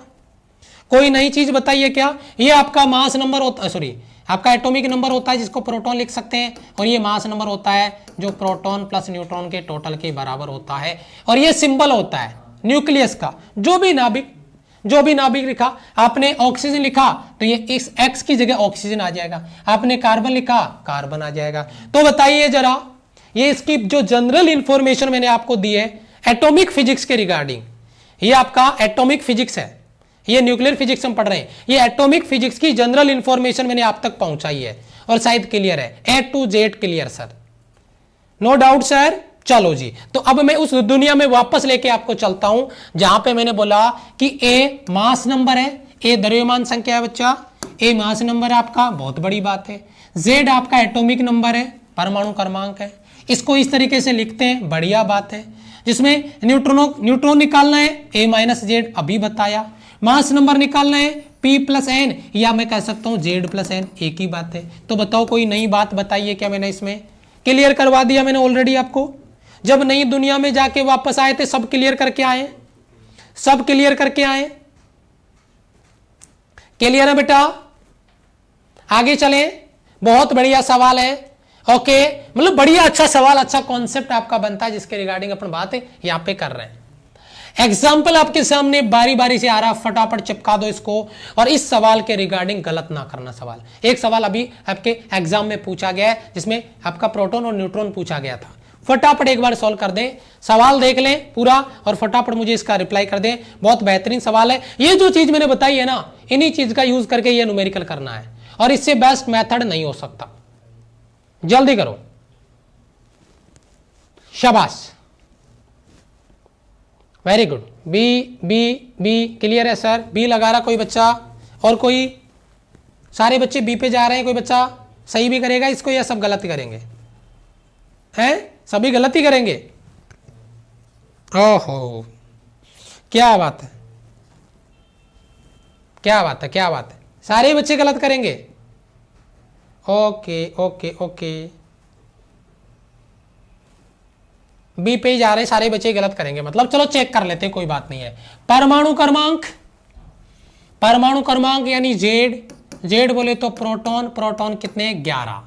A: कोई नई चीज बताइए क्या? ये आपका मास नंबर होता है, सॉरी आपका एटॉमिक नंबर होता है जिसको प्रोटॉन लिख सकते हैं, और ये मास नंबर होता है जो प्रोटॉन प्लस न्यूट्रॉन के टोटल के बराबर होता है, और ये सिंबल होता है न्यूक्लियस का। जो भी नाभिक लिखा, आपने ऑक्सीजन लिखा तो ये इस एक्स की जगह ऑक्सीजन आ जाएगा, आपने कार्बन लिखा कार्बन आ जाएगा। तो बताइए जरा, ये इसकी जो जनरल इंफॉर्मेशन मैंने आपको दी है एटॉमिक फिजिक्स के रिगार्डिंग, ये आपका एटॉमिक फिजिक्स है, ये न्यूक्लियर फिजिक्स हम पढ़ रहे हैं, ये एटॉमिक फिजिक्स की जनरल इंफॉर्मेशन मैंने आप तक पहुंचाई है और शायद क्लियर है, A to Z clear sir, no doubt sir. चलो जी, तो अब मैं उस दुनिया में वापस लेके आपको चलता हूं जहां पे मैंने बोला कि ए मास नंबर है, ए द्रव्यमान संख्या है बच्चा, ए मास नंबर है आपका, बहुत बड़ी बात है। जेड आपका एटॉमिक नंबर है, परमाणु क्रमांक है, इसको इस तरीके से लिखते हैं, बढ़िया बात है। जिसमें न्यूट्रॉन निकालना है, ए माइनस जेड अभी बताया, मास नंबर निकालना है P प्लस एन, या मैं कह सकता हूं Z प्लस एन, एक ही बात है। तो बताओ कोई नई बात बताइए क्या? मैंने इसमें क्लियर करवा दिया मैंने ऑलरेडी आपको, जब नई दुनिया में जाके वापस आए थे सब क्लियर करके आए, सब क्लियर करके आए, क्लियर है बेटा? आगे चलें, बहुत बढ़िया सवाल है, ओके मतलब बढ़िया अच्छा सवाल, अच्छा कॉन्सेप्ट आपका बनता है जिसके रिगार्डिंग अपन बात यहां पे कर रहे हैं। एग्जाम्पल आपके सामने बारी बारी से आ रहा, फटाफट चिपका दो इसको, और इस सवाल के रिगार्डिंग गलत ना करना सवाल। एक सवाल अभी आपके एग्जाम में पूछा गया है जिसमें आपका प्रोटॉन और न्यूट्रॉन पूछा गया था, फटाफट एक बार सॉल्व कर दें, सवाल देख लें पूरा और फटाफट मुझे इसका रिप्लाई कर दें। बहुत बेहतरीन सवाल है, ये जो चीज मैंने बताई है ना, इन्हीं चीज का यूज करके ये न्यूमेरिकल करना है और इससे बेस्ट मेथड नहीं हो सकता। जल्दी करो, शाबाश, very good. B B B clear है सर, बी लगा रहा कोई बच्चा? और कोई? सारे बच्चे बी पे जा रहे हैं, कोई बच्चा सही भी करेगा इसको या सब गलत करेंगे? हैं, सभी गलत ही करेंगे? ओहो, क्या बात है, क्या बात है, क्या बात है, सारे बच्चे गलत करेंगे? ओके ओके ओके, बी पे ही जा रहे, सारे बच्चे गलत करेंगे मतलब, चलो चेक कर लेते हैं, कोई बात नहीं है। परमाणु क्रमांक, परमाणु क्रमांक यानी जेड, जेड बोले तो प्रोटॉन, प्रोटॉन कितने? 11।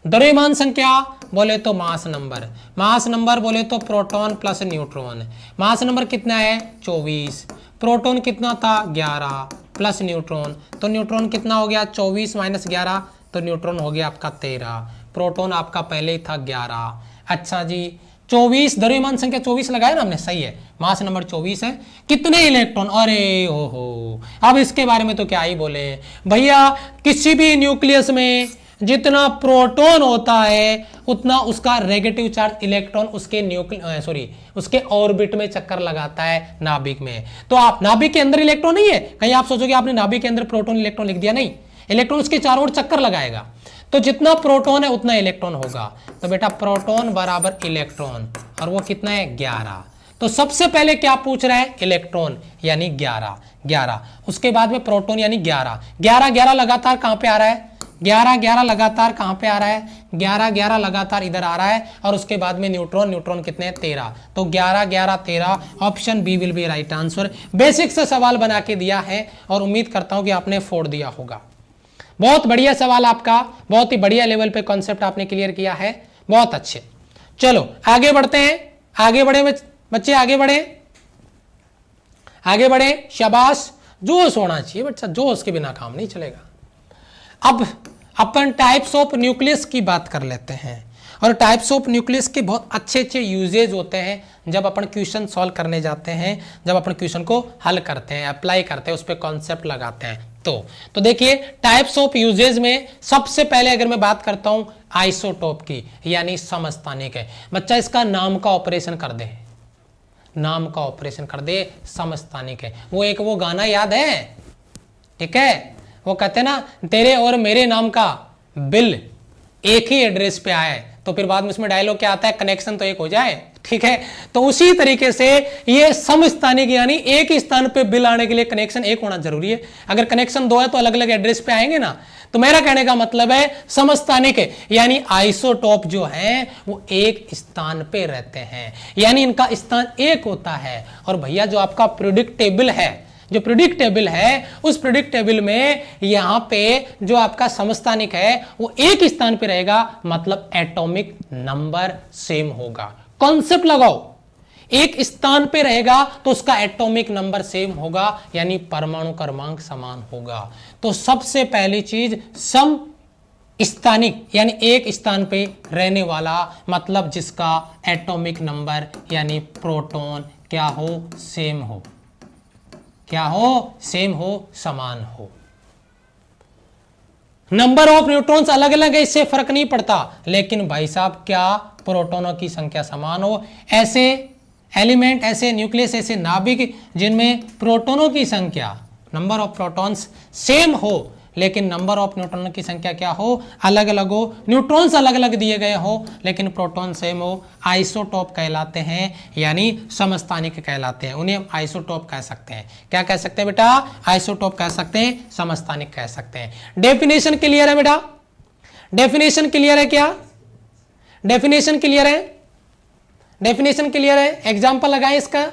A: द्रव्यमान संख्या बोले तो मास नंबर, मास नंबर बोले तो proton plus neutron, mass number कितना है? 24। प्रोटॉन कितना था? 11 प्लस न्यूट्रॉन, तो न्यूट्रॉन कितना हो गया? 24 माइनस 11, तो न्यूट्रॉन हो गया आपका 13, प्रोटॉन आपका पहले ही था 11। अच्छा जी, 24 द्रव्यमान संख्या 24 लगाया ना हमने, सही है, मास नंबर 24 है। कितने इलेक्ट्रॉन? अरे ओहो, अब इसके बारे में तो क्या ही बोले भैया, किसी भी न्यूक्लियस में जितना प्रोटॉन होता है उतना उसका नेगेटिव चार्ज इलेक्ट्रॉन उसके उसके ऑर्बिट में चक्कर लगाता है नाभिक में। तो आप नाभिक के अंदर इलेक्ट्रॉन नहीं है, कहीं आप सोचोगे आपने नाभिक के अंदर प्रोटॉन इलेक्ट्रॉन लिख दिया, नहीं, इलेक्ट्रॉन उसके चारों ओर चक्कर लगाएगा, तो जितना प्रोटॉन है उतना इलेक्ट्रॉन होगा। तो बेटा प्रोटॉन बराबर इलेक्ट्रॉन, और वो कितना है? 11। तो सबसे पहले क्या पूछ रहा है? इलेक्ट्रॉन यानी 11। उसके बाद में प्रोटॉन यानी 11 लगातार कहां पे आ रहा है? 11 लगातार कहां पे आ रहा है? 11 लगातार इधर आ रहा है, और उसके बाद में न्यूट्रॉन कितने हैं? 13। तो 11 13, option B will be right answer. Basic से सवाल बना के दिया है और उम्मीद करता हूं कि आपने फोड़ दिया होगा। बहुत बढ़िया सवाल आपका, बहुत ही बढ़िया लेवल पे कॉन्सेप्ट आपने क्लियर किया है, बहुत अच्छे। चलो आगे बढ़ते हैं, आगे बढ़े बच्चे, आगे बढ़े, आगे बढ़े, शाबाश। जोश होना चाहिए बच्चा, जोश के बिना काम नहीं चलेगा। अब अपन टाइप्स ऑफ न्यूक्लियस की बात कर लेते हैं, और टाइप्स ऑफ न्यूक्लियस के बहुत अच्छे अच्छे यूजेज होते हैं जब अपन क्वेश्चन सॉल्व करने जाते हैं, जब अपन क्वेश्चन को हल करते हैं, अप्लाई करते हैं, उस पर कॉन्सेप्ट लगाते हैं। तो देखिए टाइप्स ऑफ यूजेज में सबसे पहले अगर मैं बात करता हूं आइसोटोप की, यानी समस्थानिक है। बच्चा इसका नाम का ऑपरेशन कर दे, नाम का ऑपरेशन कर दे, समस्थानिक है। वो गाना याद है, ठीक है, वो कहते हैं ना, तेरे और मेरे नाम का बिल एक ही एड्रेस पे आए, तो फिर बाद में उसमें डायलॉग क्या आता है, कनेक्शन तो एक हो जाए, ठीक है। तो उसी तरीके से ये समस्थानिक, यानी एक ही स्थान पे बिल आने के लिए कनेक्शन एक होना जरूरी है। अगर कनेक्शन दो है तो अलग अलग एड्रेस पे आएंगे ना। तो मेरा कहने का मतलब है समस्थानिक है, यानी आइसोटोप जो है वो एक स्थान पे रहते हैं, यानी इनका स्थान एक होता है। और भैया जो आपका पीरियोडिक टेबल है, जो पीरियोडिक टेबल है, उस पीरियोडिक टेबल में यहां पे जो आपका समस्थानिक है वो एक स्थान पे रहेगा, मतलब एटॉमिक नंबर सेम होगा। कॉन्सेप्ट लगाओ, एक स्थान पे रहेगा तो उसका एटॉमिक नंबर सेम होगा, यानी परमाणु क्रमांक समान होगा। तो सबसे पहली चीज सम स्थानिक, यानी एक स्थान पे रहने वाला, मतलब जिसका एटॉमिक नंबर यानी प्रोटॉन क्या हो, सेम हो, क्या हो, सेम हो, समान हो। नंबर ऑफ न्यूट्रॉन्स अलग अलग है, इससे फर्क नहीं पड़ता, लेकिन भाई साहब क्या प्रोटॉनों की संख्या समान हो। ऐसे एलिमेंट, ऐसे न्यूक्लियस, ऐसे नाभिक जिनमें प्रोटॉनों की संख्या, नंबर ऑफ प्रोटॉन्स सेम हो, लेकिन नंबर ऑफ न्यूट्रॉनों की संख्या क्या हो, अलग अलग हो। न्यूट्रॉन्स अलग अलग दिए गए हो लेकिन प्रोटॉन सेम हो, आइसोटोप कहलाते हैं, यानी समस्थानिक कहलाते हैं। उन्हें हम आइसोटोप कह सकते हैं। क्या कह सकते हैं बेटा, आइसोटोप कह सकते हैं, समस्थानिक कह सकते हैं। डेफिनेशन क्लियर है बेटा, डेफिनेशन क्लियर है क्या, डेफिनेशन क्लियर है, डेफिनेशन क्लियर है। एग्जाम्पल लगाएं इसका,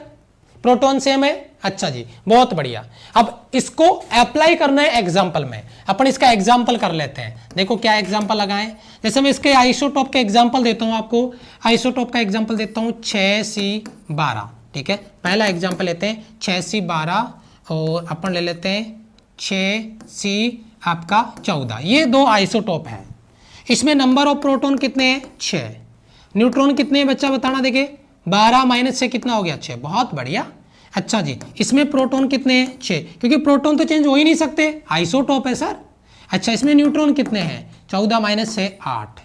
A: प्रोटॉन सेम है, अच्छा जी, बहुत बढ़िया। अब इसको अप्लाई करना है एग्जाम्पल में, अपन इसका एग्जाम्पल कर लेते हैं। देखो क्या एग्जाम्पल लगाएं, जैसे मैं इसके आइसोटोप के एग्जाम्पल देता हूं आपको। आइसोटोप का एग्जाम्पल देता हूं 6C12, ठीक है। पहला एग्जाम्पल लेते हैं 6C12, और अपन ले लेते हैं 6C आपका 14। ये दो आइसोटोप है, इसमें नंबर ऑफ प्रोटॉन कितने हैं, 6। न्यूट्रॉन कितने हैं बच्चा बताना, देखिए 12 माइनस 6 कितना हो गया, 6, बहुत बढ़िया। अच्छा जी, इसमें प्रोटॉन कितने हैं, 6, क्योंकि प्रोटॉन तो चेंज हो ही नहीं सकते, आइसोटोप है सर। अच्छा, इसमें न्यूट्रॉन कितने हैं, 14 माइनस 6, 8।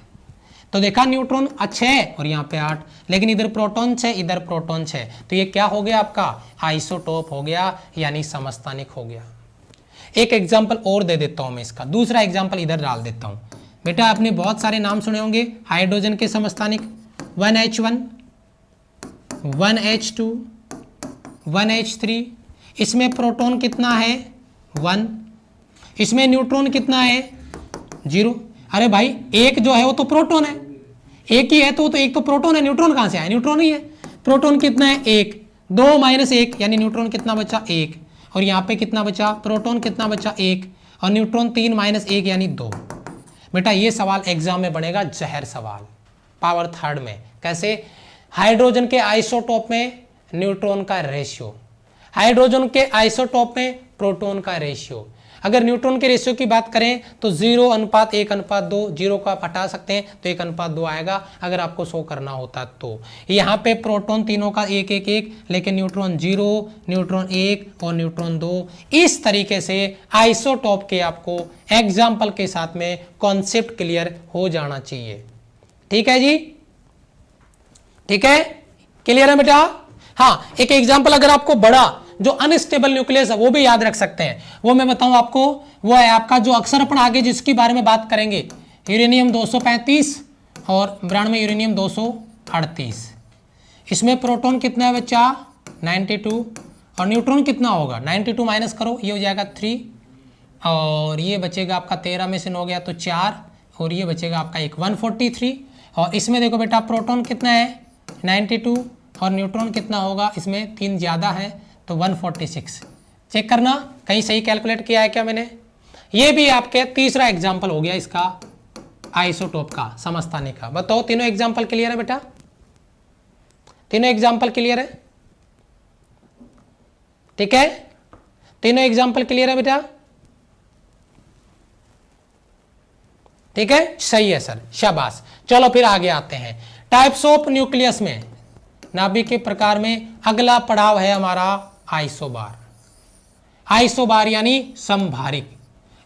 A: तो देखा न्यूट्रॉन 6 और यहाँ पे 8, लेकिन इधर प्रोटॉन 6, इधर प्रोटॉन 6, तो ये क्या हो गया आपका, आइसोटोप हो गया, यानी समस्थानिक हो गया। एक एग्जाम्पल और दे देता हूं मैं इसका, दूसरा एग्जाम्पल इधर डाल देता हूं। बेटा आपने बहुत सारे नाम सुने होंगे हाइड्रोजन के समस्थानिक, 1H1, 1H2, 1H3। इसमें प्रोटॉन कितना है, 1। इसमें न्यूट्रॉन कितना है, 0। अरे भाई एक जो है वो तो प्रोटॉन है, एक ही है तो एक तो प्रोटॉन है, न्यूट्रॉन कहां से आया, न्यूट्रॉन ही है। प्रोटॉन कितना है, 1, 2 माइनस 1, यानी न्यूट्रॉन कितना बचा, 1। और यहाँ पे कितना बचा, प्रोटॉन कितना बचा, 1, और न्यूट्रॉन 3 माइनस 1 यानी 2। बेटा ये सवाल एग्जाम में बनेगा, जहर सवाल, पावर थर्ड में। कैसे, हाइड्रोजन के आइसोटोप में न्यूट्रॉन का रेशियो, हाइड्रोजन के आइसोटोप में प्रोटॉन का रेशियो। अगर न्यूट्रॉन के रेशियो की बात करें तो 0:1:2, 0 को आप हटा सकते हैं तो 1:2 आएगा, अगर आपको शो करना होता तो। यहाँ पे प्रोटॉन तीनों का 1:1:1, लेकिन न्यूट्रॉन 0, न्यूट्रॉन 1 और न्यूट्रॉन 2। इस तरीके से आइसोटोप के आपको एग्जाम्पल के साथ में कॉन्सेप्ट क्लियर हो जाना चाहिए। ठीक है जी, ठीक है, क्लियर है बेटा। हाँ, एक एग्जाम्पल अगर आपको बड़ा जो अनस्टेबल न्यूक्लियस है वो भी याद रख सकते हैं, वो मैं बताऊं आपको, वो है आपका जो अक्सर अपन आगे जिसके बारे में बात करेंगे, यूरेनियम 235 और ब्रांड यूरेनियम 238। इसमें प्रोटॉन कितना है बच्चा, 92, और न्यूट्रॉन कितना होगा, 92 माइनस करो, ये हो जाएगा 3, और ये बचेगा आपका 13 में से 9 गया तो 4, और ये बचेगा आपका एक 143। और इसमें देखो बेटा प्रोटॉन कितना है, 92, और न्यूट्रॉन कितना होगा, इसमें 3 ज़्यादा है तो 146। चेक करना कहीं सही कैलकुलेट किया है क्या मैंने। ये भी आपके तीसरा एग्जाम्पल हो गया इसका आइसोटोप का, समस्थानिक का। बताओ तीनों एग्जाम्पल क्लियर है बेटा, तीनों एग्जाम्पल क्लियर है? ठीक है, तीनों एग्जाम्पल क्लियर है बेटा? ठीक है, सही है सर, शाबाश। चलो फिर आगे आते हैं। टाइप्स ऑफ न्यूक्लियस में, नाभिक के प्रकार में अगला पड़ाव है हमारा आइसोबार। आइसोबार यानी समभारिक,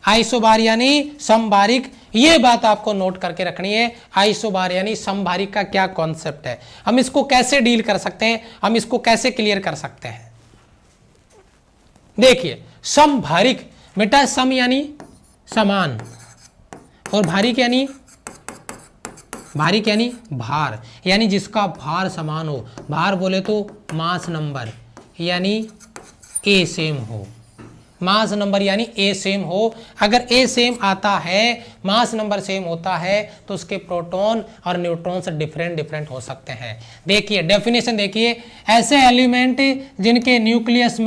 A: आइसोबार यानी समभारिक, ये बात आपको नोट करके रखनी है। आइसोबार यानी समभारिक का क्या कॉन्सेप्ट है, हम इसको कैसे डील कर सकते हैं, हम इसको कैसे क्लियर कर सकते हैं। देखिए समभारिक बेटा, सम यानी समान और भारिक यानी भार, यानी जिसका भार समान हो। भार बोले तो मास नंबर यानी ए सेम हो, मास नंबर यानी ए सेम हो। अगर ए सेम आता है, मास नंबर सेम होता है, तो उसके प्रोटॉन और न्यूट्रॉन से डिफरेंट हो सकते हैं। देखिए डेफिनेशन देखिए, ऐसे एलिमेंट जिनके न्यूक्लियस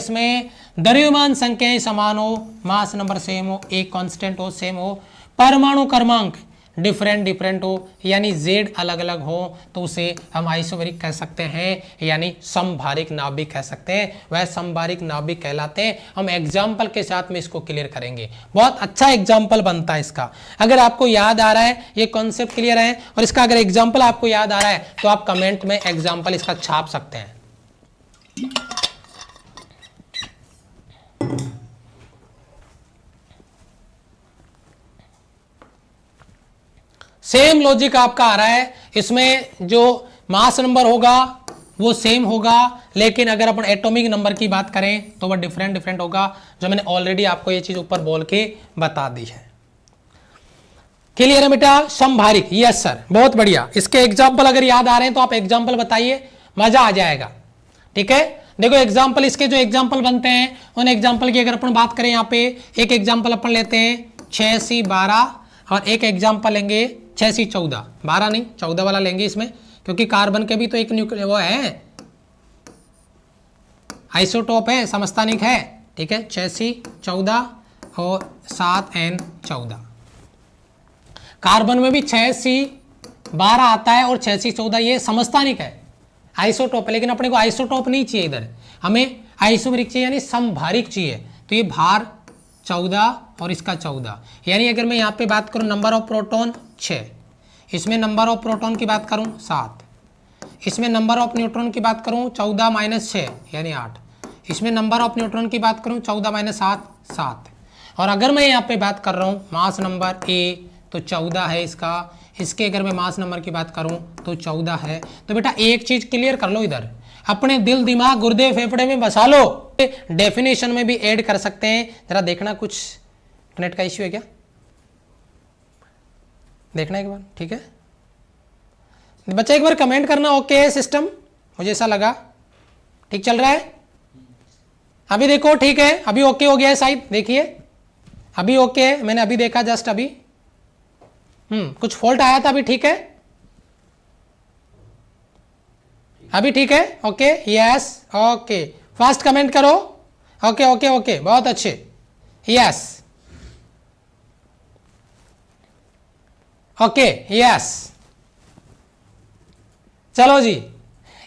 A: में द्रव्यमान संख्याएं समान हो, मास नंबर सेम हो, एक कांस्टेंट हो, सेम हो, परमाणु क्रमांक डिफरेंट हो, यानी Z अलग अलग हो, तो उसे हम आइसोबैरिक कह सकते हैं, यानी समभारिक नाभिक कह सकते हैं। वह समभारिक नाभिक कहलाते हैं। हम एग्जाम्पल के साथ में इसको क्लियर करेंगे, बहुत अच्छा एग्जाम्पल बनता है इसका। अगर आपको याद आ रहा है, ये कॉन्सेप्ट क्लियर है और इसका अगर एग्जाम्पल आपको याद आ रहा है, तो आप कमेंट में एग्जाम्पल इसका छाप सकते हैं। सेम लॉजिक आपका आ रहा है, इसमें जो मास नंबर होगा वो सेम होगा, लेकिन अगर अपन एटॉमिक नंबर की बात करें तो वह डिफरेंट होगा, जो मैंने ऑलरेडी आपको ये चीज ऊपर बोल के बता दी है। क्लियर है बेटा? समभारिक, यस सर, बहुत बढ़िया। इसके एग्जाम्पल अगर याद आ रहे हैं तो आप एग्जाम्पल बताइए, मजा आ जाएगा। ठीक है, देखो एग्जाम्पल, इसके जो एग्जाम्पल बनते हैं उन एग्जाम्पल की अगर अपन बात करें, यहाँ पे एक एग्जाम्पल अपन लेते हैं 6C12 और एक एग्जाम्पल लेंगे 6C14, 12 नहीं 14 वाला लेंगे इसमें, क्योंकि कार्बन के भी तो एक न्यूक्लियर वो है, आइसोटोप है, समस्थानिक है। ठीक है, 6C14 और 7N14। कार्बन में भी 6C12 आता है और 6C14 ये समस्थानिक है, आइसोटोप है, लेकिन अपने को आइसोटोप नहीं चाहिए इधर, हमें आइसोबैरिक चाहिए, यानी समभारिक चाहिए। तो ये भार 14 और इसका 14, यानी अगर मैं यहाँ पे बात करूँ नंबर ऑफ प्रोटॉन 6, इसमें नंबर ऑफ प्रोटॉन की बात करूँ 7, इसमें नंबर ऑफ न्यूट्रॉन की बात करूँ 14 - 6 यानी 8, इसमें नंबर ऑफ न्यूट्रॉन की बात करूँ 14 - 7 7, और अगर मैं यहाँ पे बात कर रहा हूँ मास नंबर ए तो 14 है इसका, इसके अगर मैं मास नंबर की बात करूँ तो 14 है। तो बेटा एक चीज क्लियर कर लो, इधर अपने दिल दिमाग गुर्दे फेफड़े में बसा लो, डेफिनेशन में भी ऐड कर सकते हैं। जरा देखना, कुछ इंटरनेट का इश्यू है क्या, देखना एक बार। ठीक है बच्चा, एक बार कमेंट करना ओके है सिस्टम, मुझे ऐसा लगा ठीक चल रहा है। अभी देखो ठीक है, अभी ओके हो गया है शायद, देखिए अभी ओके है, मैंने अभी देखा जस्ट अभी, कुछ फॉल्ट आया था, अभी ठीक है, अभी ठीक है, okay yes okay, fast comment करो, ओके ओके ओके, बहुत अच्छे, यस ओके यस। चलो जी,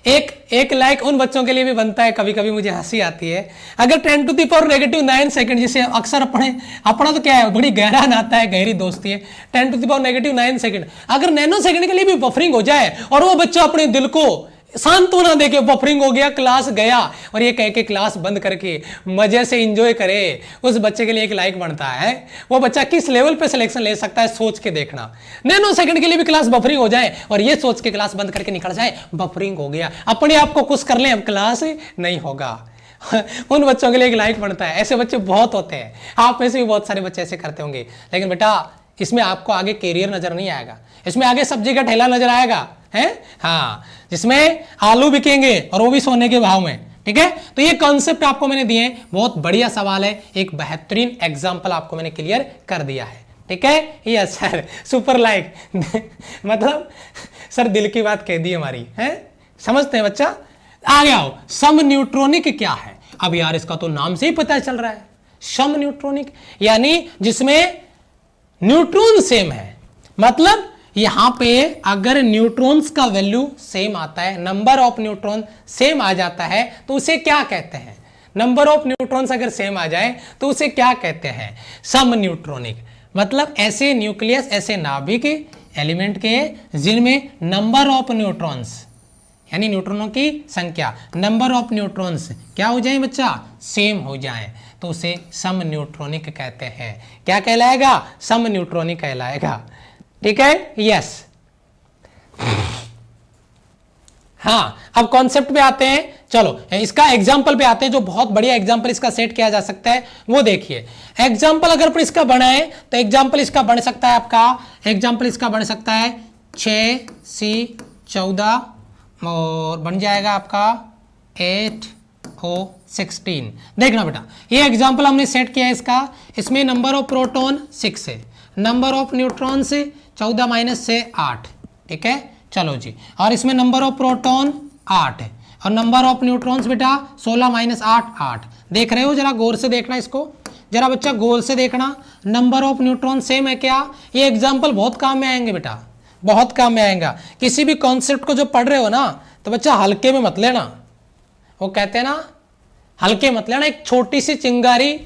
A: एक लाइक उन बच्चों के लिए भी बनता है, कभी कभी मुझे हंसी आती है, अगर 10⁻⁹ सेकंड, जिसे अक्सर अपना तो क्या है, बड़ी गहरा नाता है, गहरी दोस्ती है, 10⁻⁹ सेकंड, अगर नैनो सेकंड के लिए भी बफरिंग हो जाए और वो बच्चा अपने दिल को सांत्वना देके बफरिंग हो गया, क्लास गया, और ये कह के क्लास बंद करके मजे से एंजॉय करे, उस बच्चे के लिए एक लाइक बनता है। वो बच्चा किस लेवल पे सिलेक्शन ले सकता है, सोच के देखना। नैनो सेकंड के लिए भी क्लास बफरिंग हो जाए और ये सोच के क्लास बंद करके निकल जाए, बफरिंग हो गया, अपने आप को खुश कर ले, अब क्लास नहीं होगा। उन बच्चों के लिए एक लाइक बनता है। ऐसे बच्चे बहुत होते हैं, आप में से भी बहुत सारे बच्चे ऐसे करते होंगे, लेकिन बेटा इसमें आपको आगे कैरियर नजर नहीं आएगा, इसमें आगे सब्जी का ठेला नजर आएगा, है हाँ, जिसमें आलू बिकेंगे और वो भी सोने के भाव में। ठीक है, तो ये कॉन्सेप्ट आपको मैंने दिए, बहुत बढ़िया सवाल है, एक बेहतरीन एग्जांपल आपको मैंने क्लियर कर दिया है। ठीक है, यस सर, सुपर लाइक मतलब सर दिल की बात कह दी हमारी, है समझते हैं बच्चा। आगे आओ, सम न्यूट्रॉनिक क्या है? अब यार इसका तो नाम से ही पता चल रहा है, सम न्यूट्रॉनिक यानी जिसमें न्यूट्रॉन सेम है, मतलब यहां पे अगर न्यूट्रॉन्स का वैल्यू सेम आता है, नंबर ऑफ न्यूट्रॉन सेम आ जाता है, तो उसे क्या कहते हैं? नंबर ऑफ न्यूट्रॉन्स अगर सेम आ जाए तो उसे क्या कहते हैं? सम न्यूट्रॉनिक। मतलब ऐसे न्यूक्लियस, ऐसे नाभिक एलिमेंट के जिनमें नंबर ऑफ न्यूट्रॉन्स यानी न्यूट्रॉनों की संख्या, नंबर ऑफ न्यूट्रॉन्स क्या हो जाए बच्चा? सेम हो जाए, तो उसे सम न्यूट्रॉनिक कहते हैं। क्या कहलाएगा? सम न्यूट्रॉनिक कहलाएगा। ठीक है, यस। हाँ, अब कॉन्सेप्ट पे आते हैं। चलो इसका एग्जाम्पल पे आते हैं, जो बहुत बढ़िया एग्जाम्पल इसका सेट किया जा सकता है वो देखिए। एग्जाम्पल अगर पर इसका बनाए तो एग्जाम्पल इसका बन सकता है आपका, एग्जाम्पल इसका बन सकता है 6C14 और बन जाएगा आपका 8O16। देखना बेटा, ये एग्जाम्पल हमने सेट किया है इसका। इसमें नंबर ऑफ प्रोटॉन 6 है, नंबर ऑफ न्यूट्रॉन से 14 - से 8। ठीक है, चलो जी। और इसमें नंबर ऑफ प्रोटॉन 8 है और नंबर ऑफ न्यूट्रॉन्स बेटा 16 - 8 8। देख रहे हो? जरा गौर से देखना इसको, जरा बच्चा गौर से देखना। नंबर ऑफ न्यूट्रॉन सेम है क्या? ये एग्जाम्पल बहुत काम में आएंगे बेटा, बहुत काम में आएगा। किसी भी कॉन्सेप्ट को जो पढ़ रहे हो ना, तो बच्चा हल्के में मत लेना। वो कहते हैं ना, हल्के मत लेना। एक छोटी सी चिंगारी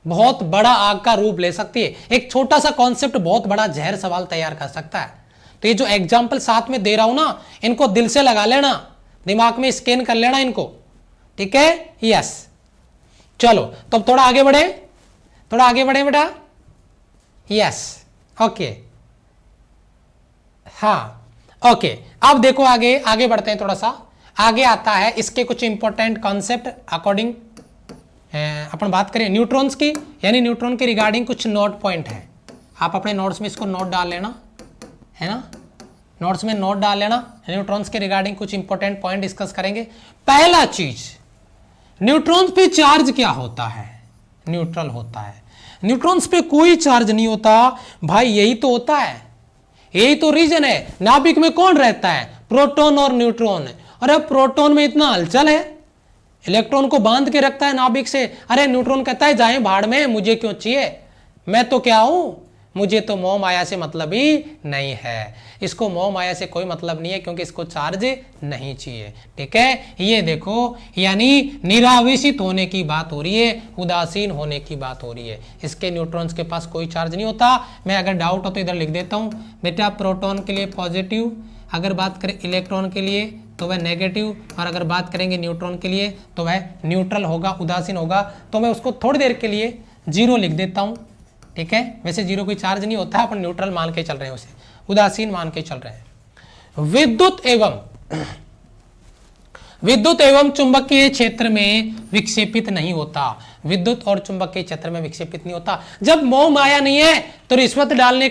A: बहुत बड़ा आग का रूप ले सकती है। एक छोटा सा कॉन्सेप्ट बहुत बड़ा जहर सवाल तैयार कर सकता है। तो ये जो एग्जाम्पल साथ में दे रहा हूं ना, इनको दिल से लगा लेना, दिमाग में स्कैन कर लेना इनको। ठीक है, यस। चलो तो थोड़ा आगे बढ़े, थोड़ा आगे बढ़े बेटा। यस, ओके, हाँ, ओके। अब देखो आगे, आगे बढ़ते हैं। थोड़ा सा आगे आता है इसके कुछ इंपॉर्टेंट कॉन्सेप्ट अकॉर्डिंग अपन बात करें न्यूट्रॉन्स की, यानी न्यूट्रॉन के रिगार्डिंग कुछ नोट पॉइंट है। आप अपने नोट्स में इसको नोट डाल लेना, है ना, नोट्स में नोट डाल लेना। न्यूट्रॉन्स के रिगार्डिंग कुछ इंपॉर्टेंट पॉइंट डिस्कस करेंगे। पहला चीज, न्यूट्रॉन्स पे चार्ज क्या होता है? न्यूट्रल होता है। न्यूट्रॉन्स पे कोई चार्ज नहीं होता भाई, यही तो होता है, यही तो रीजन है। नाभिक में कौन रहता है? प्रोटॉन और न्यूट्रॉन। अरे प्रोटॉन में इतना हलचल है, इलेक्ट्रॉन को बांध के रखता है नाभिक से। अरे न्यूट्रॉन कहता है जाए भाड़ में, मुझे क्यों चाहिए, मैं तो क्या हूं, मुझे तो मोह माया से मतलब ही नहीं है। इसको मोह माया से कोई मतलब नहीं है क्योंकि इसको चार्ज नहीं चाहिए। ठीक है, ये देखो, यानी निरावेशित होने की बात हो रही है, उदासीन होने की बात हो रही है। इसके न्यूट्रॉन्स के पास कोई चार्ज नहीं होता। मैं अगर डाउट हो तो इधर लिख देता हूं बेटा, प्रोटॉन के लिए पॉजिटिव, अगर बात करें इलेक्ट्रॉन के लिए तो वह नेगेटिव, और अगर बात करेंगे न्यूट्रॉन के लिए तो वह न्यूट्रल होगा, उदासीन होगा। तो मैं उसको थोड़ी देर के लिए 0 लिख देता हूं। ठीक है, वैसे 0 कोई चार्ज नहीं होता, अपन न्यूट्रल मान के चल रहे हैं, उसे उदासीन मान के चल रहे हैं। विद्युत एवं चुंबकीय क्षेत्र में विक्षेपित नहीं होता। विद्युत और चुंबकीय क्षेत्र में विक्षेपित नहीं होता। जब मोह माया नहीं है तो रिश्वत डालने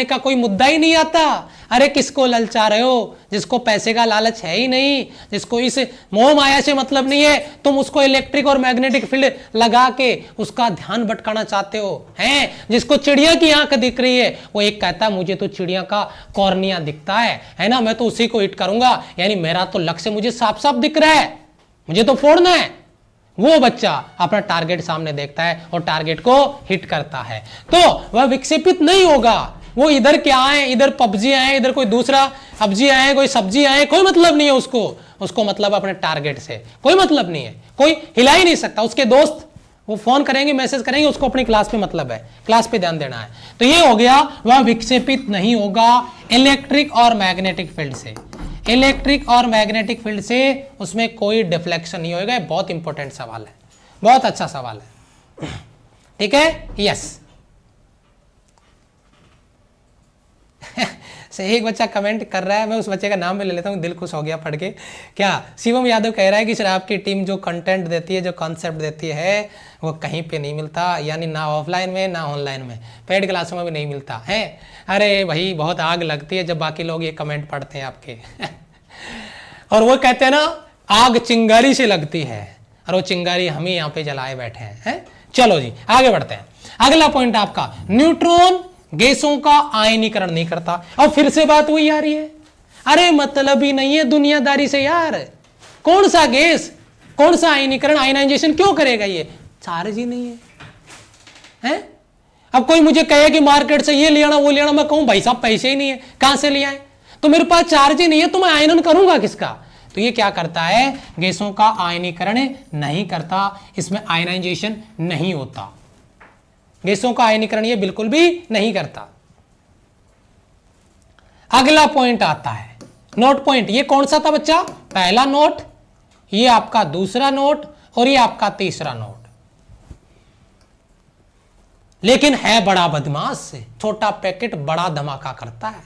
A: का कोई मुद्दा ही नहीं आता। अरे किसको ललचा रहे हो? जिसको पैसे का लालच है ही नहीं, जिसको इस मोह माया से मतलब नहीं है, तुम उसको इलेक्ट्रिक और मैग्नेटिक फील्ड लगा के उसका ध्यान भटकाना चाहते हो, हैं? जिसको चिड़िया की आंख दिख रही है, वो एक कहता है मुझे तो चिड़िया का कॉर्निया दिखता है ना, मैं तो उसी को हिट करूंगा, यानी मेरा तो लक्ष्य मुझे साफ साफ दिख रहा है, मुझे तो फोड़ना है। वो बच्चा अपना टारगेट सामने देखता है और टारगेट को हिट करता है, तो वह विक्षेपित नहीं होगा। वो इधर क्या है, इधर पबजी आए, इधर कोई दूसरा सब्जी आए, कोई सब्जी आए, कोई मतलब नहीं है उसको मतलब अपने टारगेट से कोई मतलब नहीं है, कोई हिला ही नहीं सकता। उसके दोस्त वो फोन करेंगे, मैसेज करेंगे, उसको अपनी क्लास पे मतलब है, क्लास पे ध्यान देना है। तो ये हो गया, वह विक्षेपित नहीं होगा इलेक्ट्रिक और मैग्नेटिक फील्ड से। इलेक्ट्रिक और मैग्नेटिक फील्ड से उसमें कोई डिफ्लेक्शन नहीं होगा। बहुत इंपॉर्टेंट सवाल है, बहुत अच्छा सवाल है। ठीक है, यस। एक बच्चा कमेंट कर रहा है, मैं उस बच्चे का नाम भी ले लेता हूँ, दिल खुश हो गया पढ़ के। क्या शिवम यादव कह रहा है कि सर आपकी टीम जो कंटेंट देती है, जो कॉन्सेप्ट देती है, वो कहीं पे नहीं मिलता, यानी ना ऑफलाइन में ना ऑनलाइन में, पेड क्लासों में भी नहीं मिलता है। अरे भाई बहुत आग लगती है जब बाकी लोग ये कमेंट पढ़ते हैं आपके। और वो कहते हैं ना, आग चिंगारी से लगती है, और वो चिंगारी हम ही यहाँ पे जलाए बैठे हैं। चलो जी आगे बढ़ते हैं। अगला पॉइंट आपका, न्यूट्रॉन गैसों का आयनीकरण नहीं करता। और फिर से बात वही आ रही है, अरे मतलब ही नहीं है दुनियादारी से यार, कौन सा गैस, कौन सा आयनीकरण, आयनाइजेशन क्यों करेगा? ये चार्ज ही नहीं है, हैं? अब कोई मुझे कहे कि मार्केट से ये ले आना वो ले आना, मैं कहूं भाई साहब पैसे ही नहीं है, कहां से ले आए, तो मेरे पास चार्ज ही नहीं है, तो मैं आयनन करूंगा किसका। तो ये क्या करता है, गैसों का आयनीकरण नहीं करता, इसमें आयनाइजेशन नहीं होता, गैसों का आयनीकरण ये बिल्कुल भी नहीं करता। अगला पॉइंट आता है नोट पॉइंट। ये कौन सा था बच्चा, पहला नोट, ये आपका दूसरा नोट और ये आपका तीसरा नोट। लेकिन है बड़ा बदमाश, छोटा पैकेट बड़ा धमाका करता है,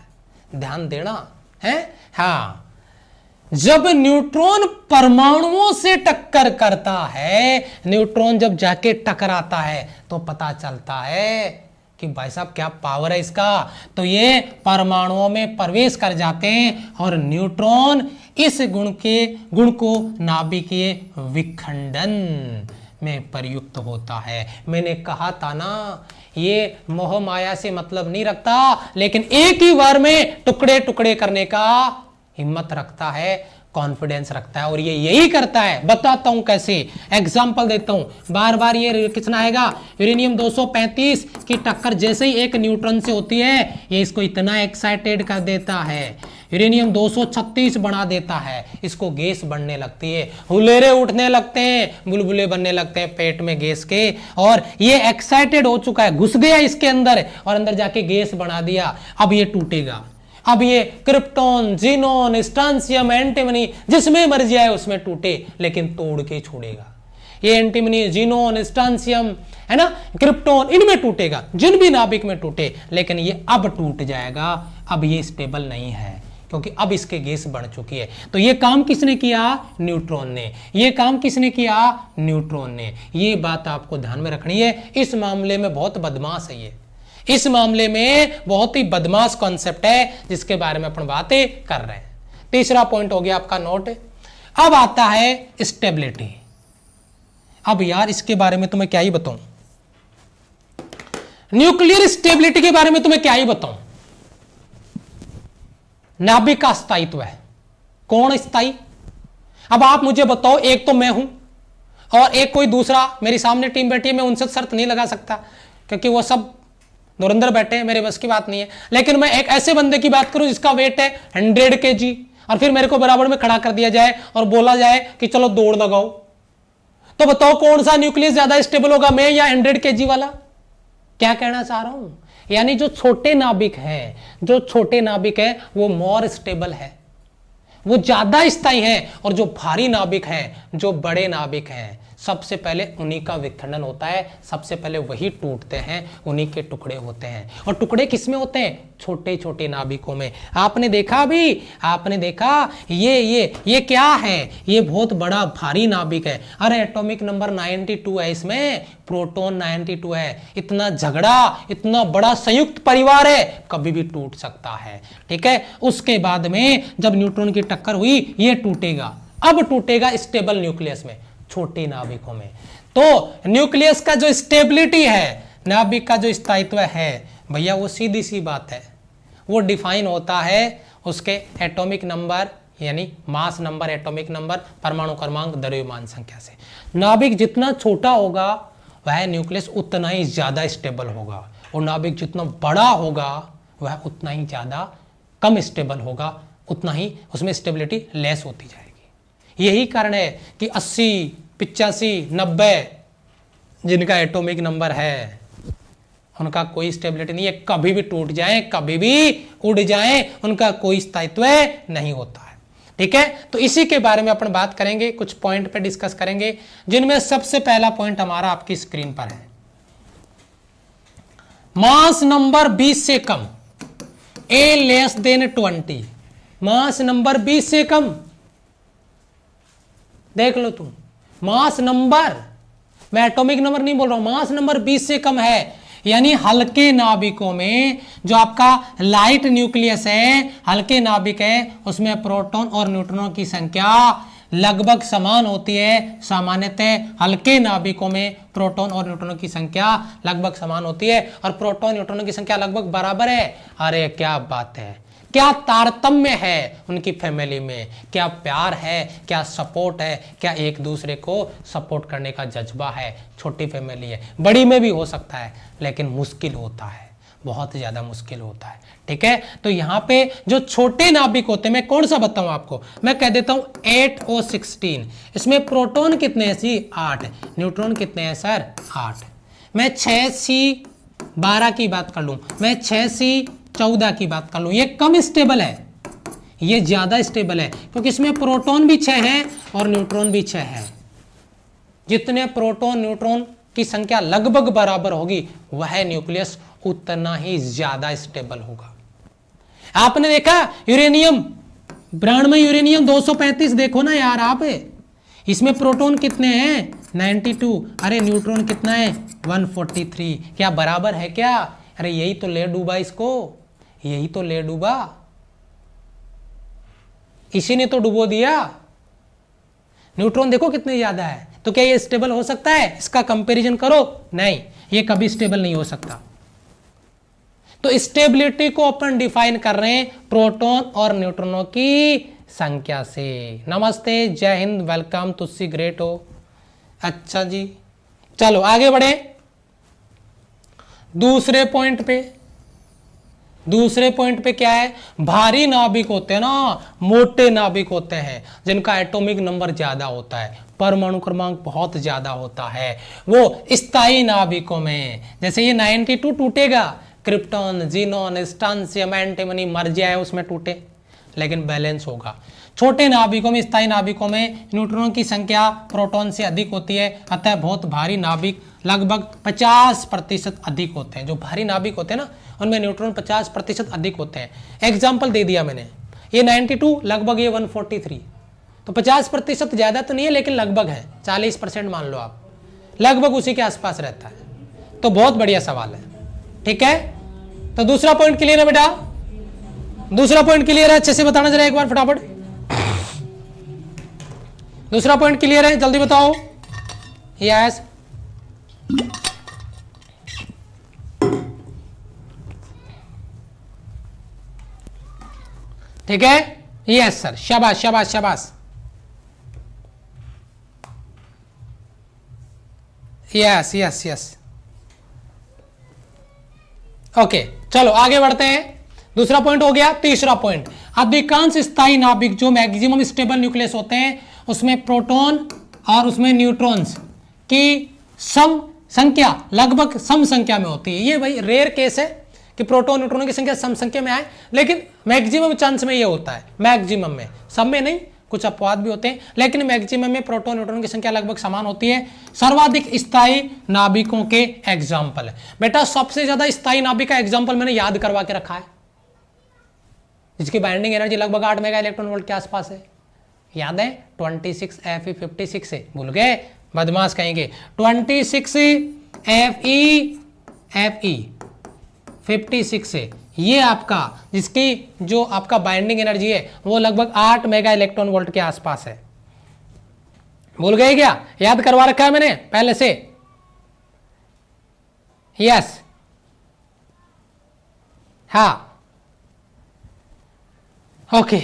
A: ध्यान देना है। हां, जब न्यूट्रॉन परमाणुओं से टक्कर करता है, न्यूट्रॉन जब जाके टकराता है तो पता चलता है कि भाई साहब क्या पावर है इसका, तो ये परमाणुओं में प्रवेश कर जाते हैं और न्यूट्रॉन इस गुण को नाभिकीय विखंडन में प्रयुक्त होता है। मैंने कहा था ना, ये मोह माया से मतलब नहीं रखता, लेकिन एक ही बार में टुकड़े टुकड़े करने का हिम्मत रखता है, कॉन्फिडेंस रखता है, और ये यही करता है। बताता हूं कैसे, एग्जांपल देता हूं। बार बार ये कितना आएगा, यूरेनियम 235 की टक्कर जैसे ही एक न्यूट्रॉन से होती है, ये इसको इतना एक्साइटेड कर देता है, यूरेनियम 236 बढ़ा देता है, इसको गैस बढ़ने लगती है, हुलेरे उठने लगते हैं, बुलबुले बनने लगते हैं पेट में गैस के, और ये एक्साइटेड हो चुका है, घुस गया इसके अंदर और अंदर जाके गैस बना दिया। अब ये टूटेगा, अब ये क्रिप्टॉन, जीनोन, स्ट्रांसियम, एंटीमनी, जिसमें मर्जी आए उसमें टूटे, लेकिन तोड़ के छोड़ेगा। ये एंटीमनी, जीनोन, स्ट्रांसियम है ना, क्रिप्टॉन, इनमें टूटेगा, जिन भी नाभिक में टूटे, लेकिन ये अब टूट जाएगा। अब ये स्टेबल नहीं है क्योंकि अब इसके गैस बढ़ चुकी है। तो ये काम किसने किया, न्यूट्रॉन ने। ये काम किसने किया, न्यूट्रॉन ने। ये बात आपको ध्यान में रखनी है। इस मामले में बहुत बदमाश है ये, इस मामले में बहुत ही बदमाश कॉन्सेप्ट है जिसके बारे में अपन बातें कर रहे हैं। तीसरा पॉइंट हो गया आपका नोट। अब आता है स्टेबिलिटी। अब यार इसके बारे में तुम्हें क्या ही बताऊं, न्यूक्लियर स्टेबिलिटी के बारे में तुम्हें क्या ही बताऊं। नाभिक का स्थायित्व है, कौन स्थायी। अब आप मुझे बताओ, एक तो मैं हूं और एक कोई दूसरा मेरी सामने टीम बैठी है, मैं उनसे शर्त नहीं लगा सकता क्योंकि वो सब धुरंधर बैठे हैं, मेरे बस की बात नहीं है। लेकिन मैं एक ऐसे बंदे की बात करूं जिसका वेट है 100 kg और फिर मेरे को बराबर में खड़ा कर दिया जाए और बोला जाए कि चलो दौड़ लगाओ, तो बताओ कौन सा न्यूक्लियस ज्यादा स्टेबल होगा, मैं या 100 kg वाला। क्या कहना चाह रहा हूं, यानी जो छोटे नाभिक है, जो छोटे नाभिक है वो मोर स्टेबल है, वो ज्यादा स्थायी है, और जो भारी नाभिक है, जो बड़े नाभिक हैं, सबसे पहले उन्हीं का विखंडन होता है, सबसे पहले वही टूटते हैं, उन्हीं के टुकड़े होते हैं। और टुकड़े किसमें होते हैं, छोटे छोटे नाभिकों में। आपने देखा भी, आपने देखा ये क्या है, ये बहुत बड़ा भारी नाभिक है। अरे एटॉमिक नंबर 92 है, इसमें प्रोटॉन 92 है, इतना झगड़ा, इतना बड़ा संयुक्त परिवार है, कभी भी टूट सकता है। ठीक है, उसके बाद में जब न्यूट्रॉन की टक्कर हुई, ये टूटेगा। अब टूटेगा स्टेबल न्यूक्लियस में, छोटे नाभिकों में। तो न्यूक्लियस का जो स्टेबिलिटी है, नाभिक का जो स्थायित्व है भैया, वो सीधी सी बात है, वो डिफाइन होता है उसके एटॉमिक नंबर, यानी मास नंबर, एटॉमिक नंबर, परमाणु क्रमांक, द्रव्यमान संख्या से। नाभिक जितना छोटा होगा वह न्यूक्लियस उतना ही ज्यादा स्टेबल होगा, और नाभिक जितना बड़ा होगा वह उतना ही ज्यादा कम स्टेबल होगा, उतना ही उसमें स्टेबिलिटी लेस होती जाएगी। यही कारण है कि 80, 85, 90 जिनका एटॉमिक नंबर है उनका कोई स्टेबिलिटी नहीं है, कभी भी टूट जाए, कभी भी उड़ जाए, उनका कोई स्थायित्व नहीं होता है। ठीक है, तो इसी के बारे में अपन बात करेंगे, कुछ पॉइंट पे डिस्कस करेंगे, जिनमें सबसे पहला पॉइंट हमारा आपकी स्क्रीन पर है। मास नंबर 20 से कम, ए लेस देन 20, मास नंबर 20 से कम, देख लो तुम, मास नंबर, मैं एटॉमिक नंबर नहीं बोल रहा हूं, मास नंबर 20 से कम है, यानी हल्के नाभिकों में जो आपका लाइट न्यूक्लियस है, हल्के नाभिक है, उसमें प्रोटॉन और न्यूट्रॉनों की संख्या लगभग समान होती है। सामान्यतः हल्के नाभिकों में प्रोटॉन और न्यूट्रॉनों की संख्या लगभग समान होती है, और प्रोटॉन न्यूट्रॉनों की संख्या लगभग बराबर है। अरे क्या बात है, क्या तारतम्य है उनकी फैमिली में, क्या प्यार है, क्या सपोर्ट है, क्या एक दूसरे को सपोर्ट करने का जज्बा है। छोटी फैमिली है, बड़ी में भी हो सकता है, लेकिन मुश्किल होता है, बहुत ज्यादा मुश्किल होता है। ठीक है, तो यहां पे जो छोटे नाभिक होते हैं, मैं कौन सा बताऊं आपको, मैं कह देता हूं 8O16। इसमें प्रोटॉन कितने हैं जी, 8। न्यूट्रॉन कितने हैं सर, 8। मैं 6C12 की बात कर लूं, मैं 6C14 की बात कर लूं, ये कम स्टेबल है, ये ज्यादा स्टेबल है, क्योंकि इसमें प्रोटॉन भी 6 है और न्यूट्रॉन भी 6 है। जितने प्रोटॉन न्यूट्रॉन की संख्या लगभग बराबर होगी, वह न्यूक्लियस उतना ही ज्यादा स्टेबल होगा। आपने देखा यूरेनियम, ब्रांड में यूरेनियम 235, देखो ना यार आप, इसमें प्रोटॉन कितने हैं 92, अरे न्यूट्रॉन कितना है 143। क्या बराबर है क्या? अरे यही तो ले डूबा इसको, यही तो ले डूबा, इसी ने तो डुबो दिया। न्यूट्रॉन देखो कितने ज्यादा है, तो क्या ये स्टेबल हो सकता है? इसका कंपैरिजन करो, नहीं, ये कभी स्टेबल नहीं हो सकता। तो स्टेबिलिटी को अपन डिफाइन कर रहे हैं प्रोटॉन और न्यूट्रॉनों की संख्या से। नमस्ते, जय हिंद, वेलकम, तुस्सी ग्रेट हो। अच्छा जी, चलो आगे बढ़े दूसरे पॉइंट पे। दूसरे पॉइंट पे क्या है, भारी नाभिक होते हैं ना, मोटे नाभिक होते हैं, जिनका एटॉमिक नंबर ज्यादा होता है, परमाणु क्रमांक बहुत ज्यादा होता है, वो स्थायी नाभिकों में, जैसे ये 92 टूटेगा, क्रिप्टॉन, जीनॉन, स्ट्रांसियम, एंटीमनी मर जाए उसमें टूटे, लेकिन बैलेंस होगा। छोटे नाभिकों में, स्थायी नाभिकों में न्यूट्रॉनों की संख्या प्रोटॉन से अधिक होती है, अतः बहुत भारी नाभिक लगभग 50% अधिक होते हैं। जो भारी नाभिक होते हैं ना, उनमें न्यूट्रॉन 50% अधिक होते हैं। एग्जाम्पल दे दिया मैंने, ये 92 लगभग ये 143, तो 50% ज्यादा तो नहीं है, लेकिन लगभग है, 40% मान लो आप, लगभग उसी के आसपास रहता है। तो बहुत बढ़िया सवाल है। ठीक है, तो दूसरा पॉइंट क्लियर है बेटा, दूसरा पॉइंट क्लियर है, अच्छे से बताना जरा एक बार फटाफट। दूसरा पॉइंट क्लियर है, जल्दी बताओ। यस, ठीक है, यस सर, शाबाश शाबाश शाबाश, यस यस यस, ओके। चलो आगे बढ़ते हैं, दूसरा पॉइंट हो गया। तीसरा पॉइंट, अधिकांश स्थायी नाभिक जो मैक्सिमम स्टेबल न्यूक्लियस होते हैं, उसमें प्रोटॉन और उसमें न्यूट्रॉन्स की सम संख्या लगभग सम संख्या में होती है। ये भाई रेयर केस है कि प्रोटॉन न्यूट्रॉन की संख्या सम संख्या में आए, लेकिन मैक्सिमम चांस में ये होता है, मैक्सिमम में, सब में नहीं, कुछ अपवाद भी होते हैं, लेकिन मैक्सिमम में प्रोटॉन न्यूट्रॉन की संख्या लगभग समान होती है। सर्वाधिक स्थायी नाभिकों के एग्जाम्पल है बेटा, सबसे ज्यादा स्थायी नाभिक का एग्जाम्पल मैंने याद करवा के रखा है, जिसकी बाइंडिंग एनर्जी लगभग 8 मेगा इलेक्ट्रॉन वोल्ट के आसपास है। याद है 26Fe56 से, भूल गए, बदमाश कहेंगे। 26Fe56 से, ये आपका जिसकी जो आपका बाइंडिंग एनर्जी है वो लगभग 8 मेगा इलेक्ट्रॉन वोल्ट के आसपास है। भूल गए क्या? याद करवा रखा है मैंने पहले से। यस, हाँ, ओके।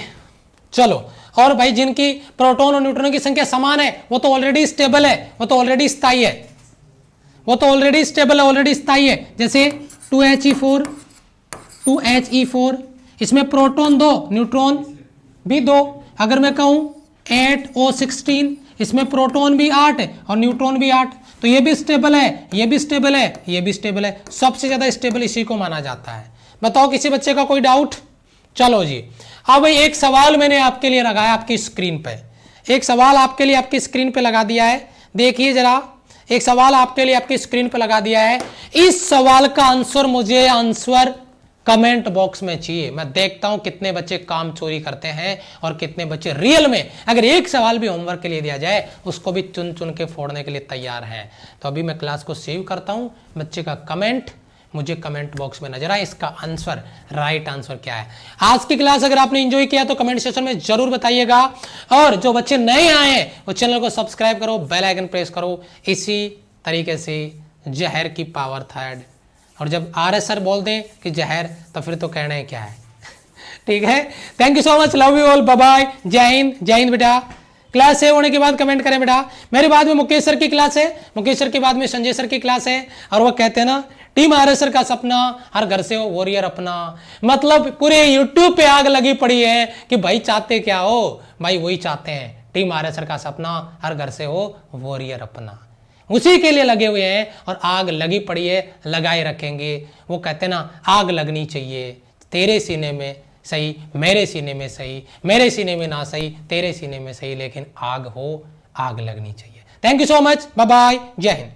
A: चलो, और भाई जिनकी प्रोटॉन और न्यूट्रॉन की संख्या समान है, वो तो ऑलरेडी स्टेबल है, वो तो ऑलरेडी स्थायी है, वो तो ऑलरेडी स्टेबल है, ऑलरेडी स्थायी है। जैसे 2He4, इसमें प्रोटॉन 2, न्यूट्रॉन भी 2। अगर मैं कहूं 8O16, इसमें प्रोटॉन भी 8 है और न्यूट्रॉन भी 8, तो ये भी स्टेबल है, ये भी स्टेबल है, ये भी स्टेबल है। सबसे ज्यादा स्टेबल इसी को माना जाता है। बताओ किसी बच्चे का कोई डाउट? चलो जी, अब भाई एक सवाल मैंने आपके लिए लगाया आपकी स्क्रीन पे, एक सवाल आपके लिए आपकी स्क्रीन पे लगा दिया है, देखिए जरा, एक सवाल आपके लिए आपकी स्क्रीन पे लगा दिया है। इस सवाल का आंसर मुझे आंसर कमेंट बॉक्स में चाहिए। मैं देखता हूं कितने बच्चे काम चोरी करते हैं और कितने बच्चे रियल में अगर एक सवाल भी होमवर्क के लिए दिया जाए उसको भी चुन चुन के फोड़ने के लिए तैयार हैं। तो अभी मैं क्लास को सेव करता हूं, बच्चे का कमेंट मुझे कमेंट बॉक्स में नजर आए, इसका आंसर, राइट आंसर क्या है। आज की क्लास अगर आपने एंजॉय किया तो कमेंट सेक्शन में जरूर बताइएगा, और जो बच्चे नए आए हैं वो चैनल को सब्सक्राइब करो, बेल आइकन प्रेस करो। इसी तरीके से जहर की पावर थर्ड, और जब RS सर बोल दें कि जहर तो फिर तो कहना ही क्या है। ठीक है, thank you so much, love you all, bye bye, जय हिंद, जय हिंद बेटा। क्लास सेव होने के बाद कमेंट करें बेटा। मेरे बाद में मुकेश सर की क्लास है, मुकेश सर के बाद में संजय सर की क्लास है, और वो कहते हैं ना टीम आरएस सर का सपना हर घर से हो वॉरियर अपना। मतलब पूरे यूट्यूब पे आग लगी पड़ी है कि भाई चाहते क्या हो, भाई वही चाहते हैं, टीम आरएस सर का सपना हर घर से हो वॉरियर अपना, उसी के लिए लगे हुए हैं और आग लगी पड़ी है, लगाए रखेंगे। वो कहते हैं ना आग लगनी चाहिए, तेरे सीने में सही, मेरे सीने में सही, मेरे सीने में ना सही, तेरे सीने में सही, लेकिन आग हो, आग लगनी चाहिए। Thank you so much, bye bye, जय हिंद।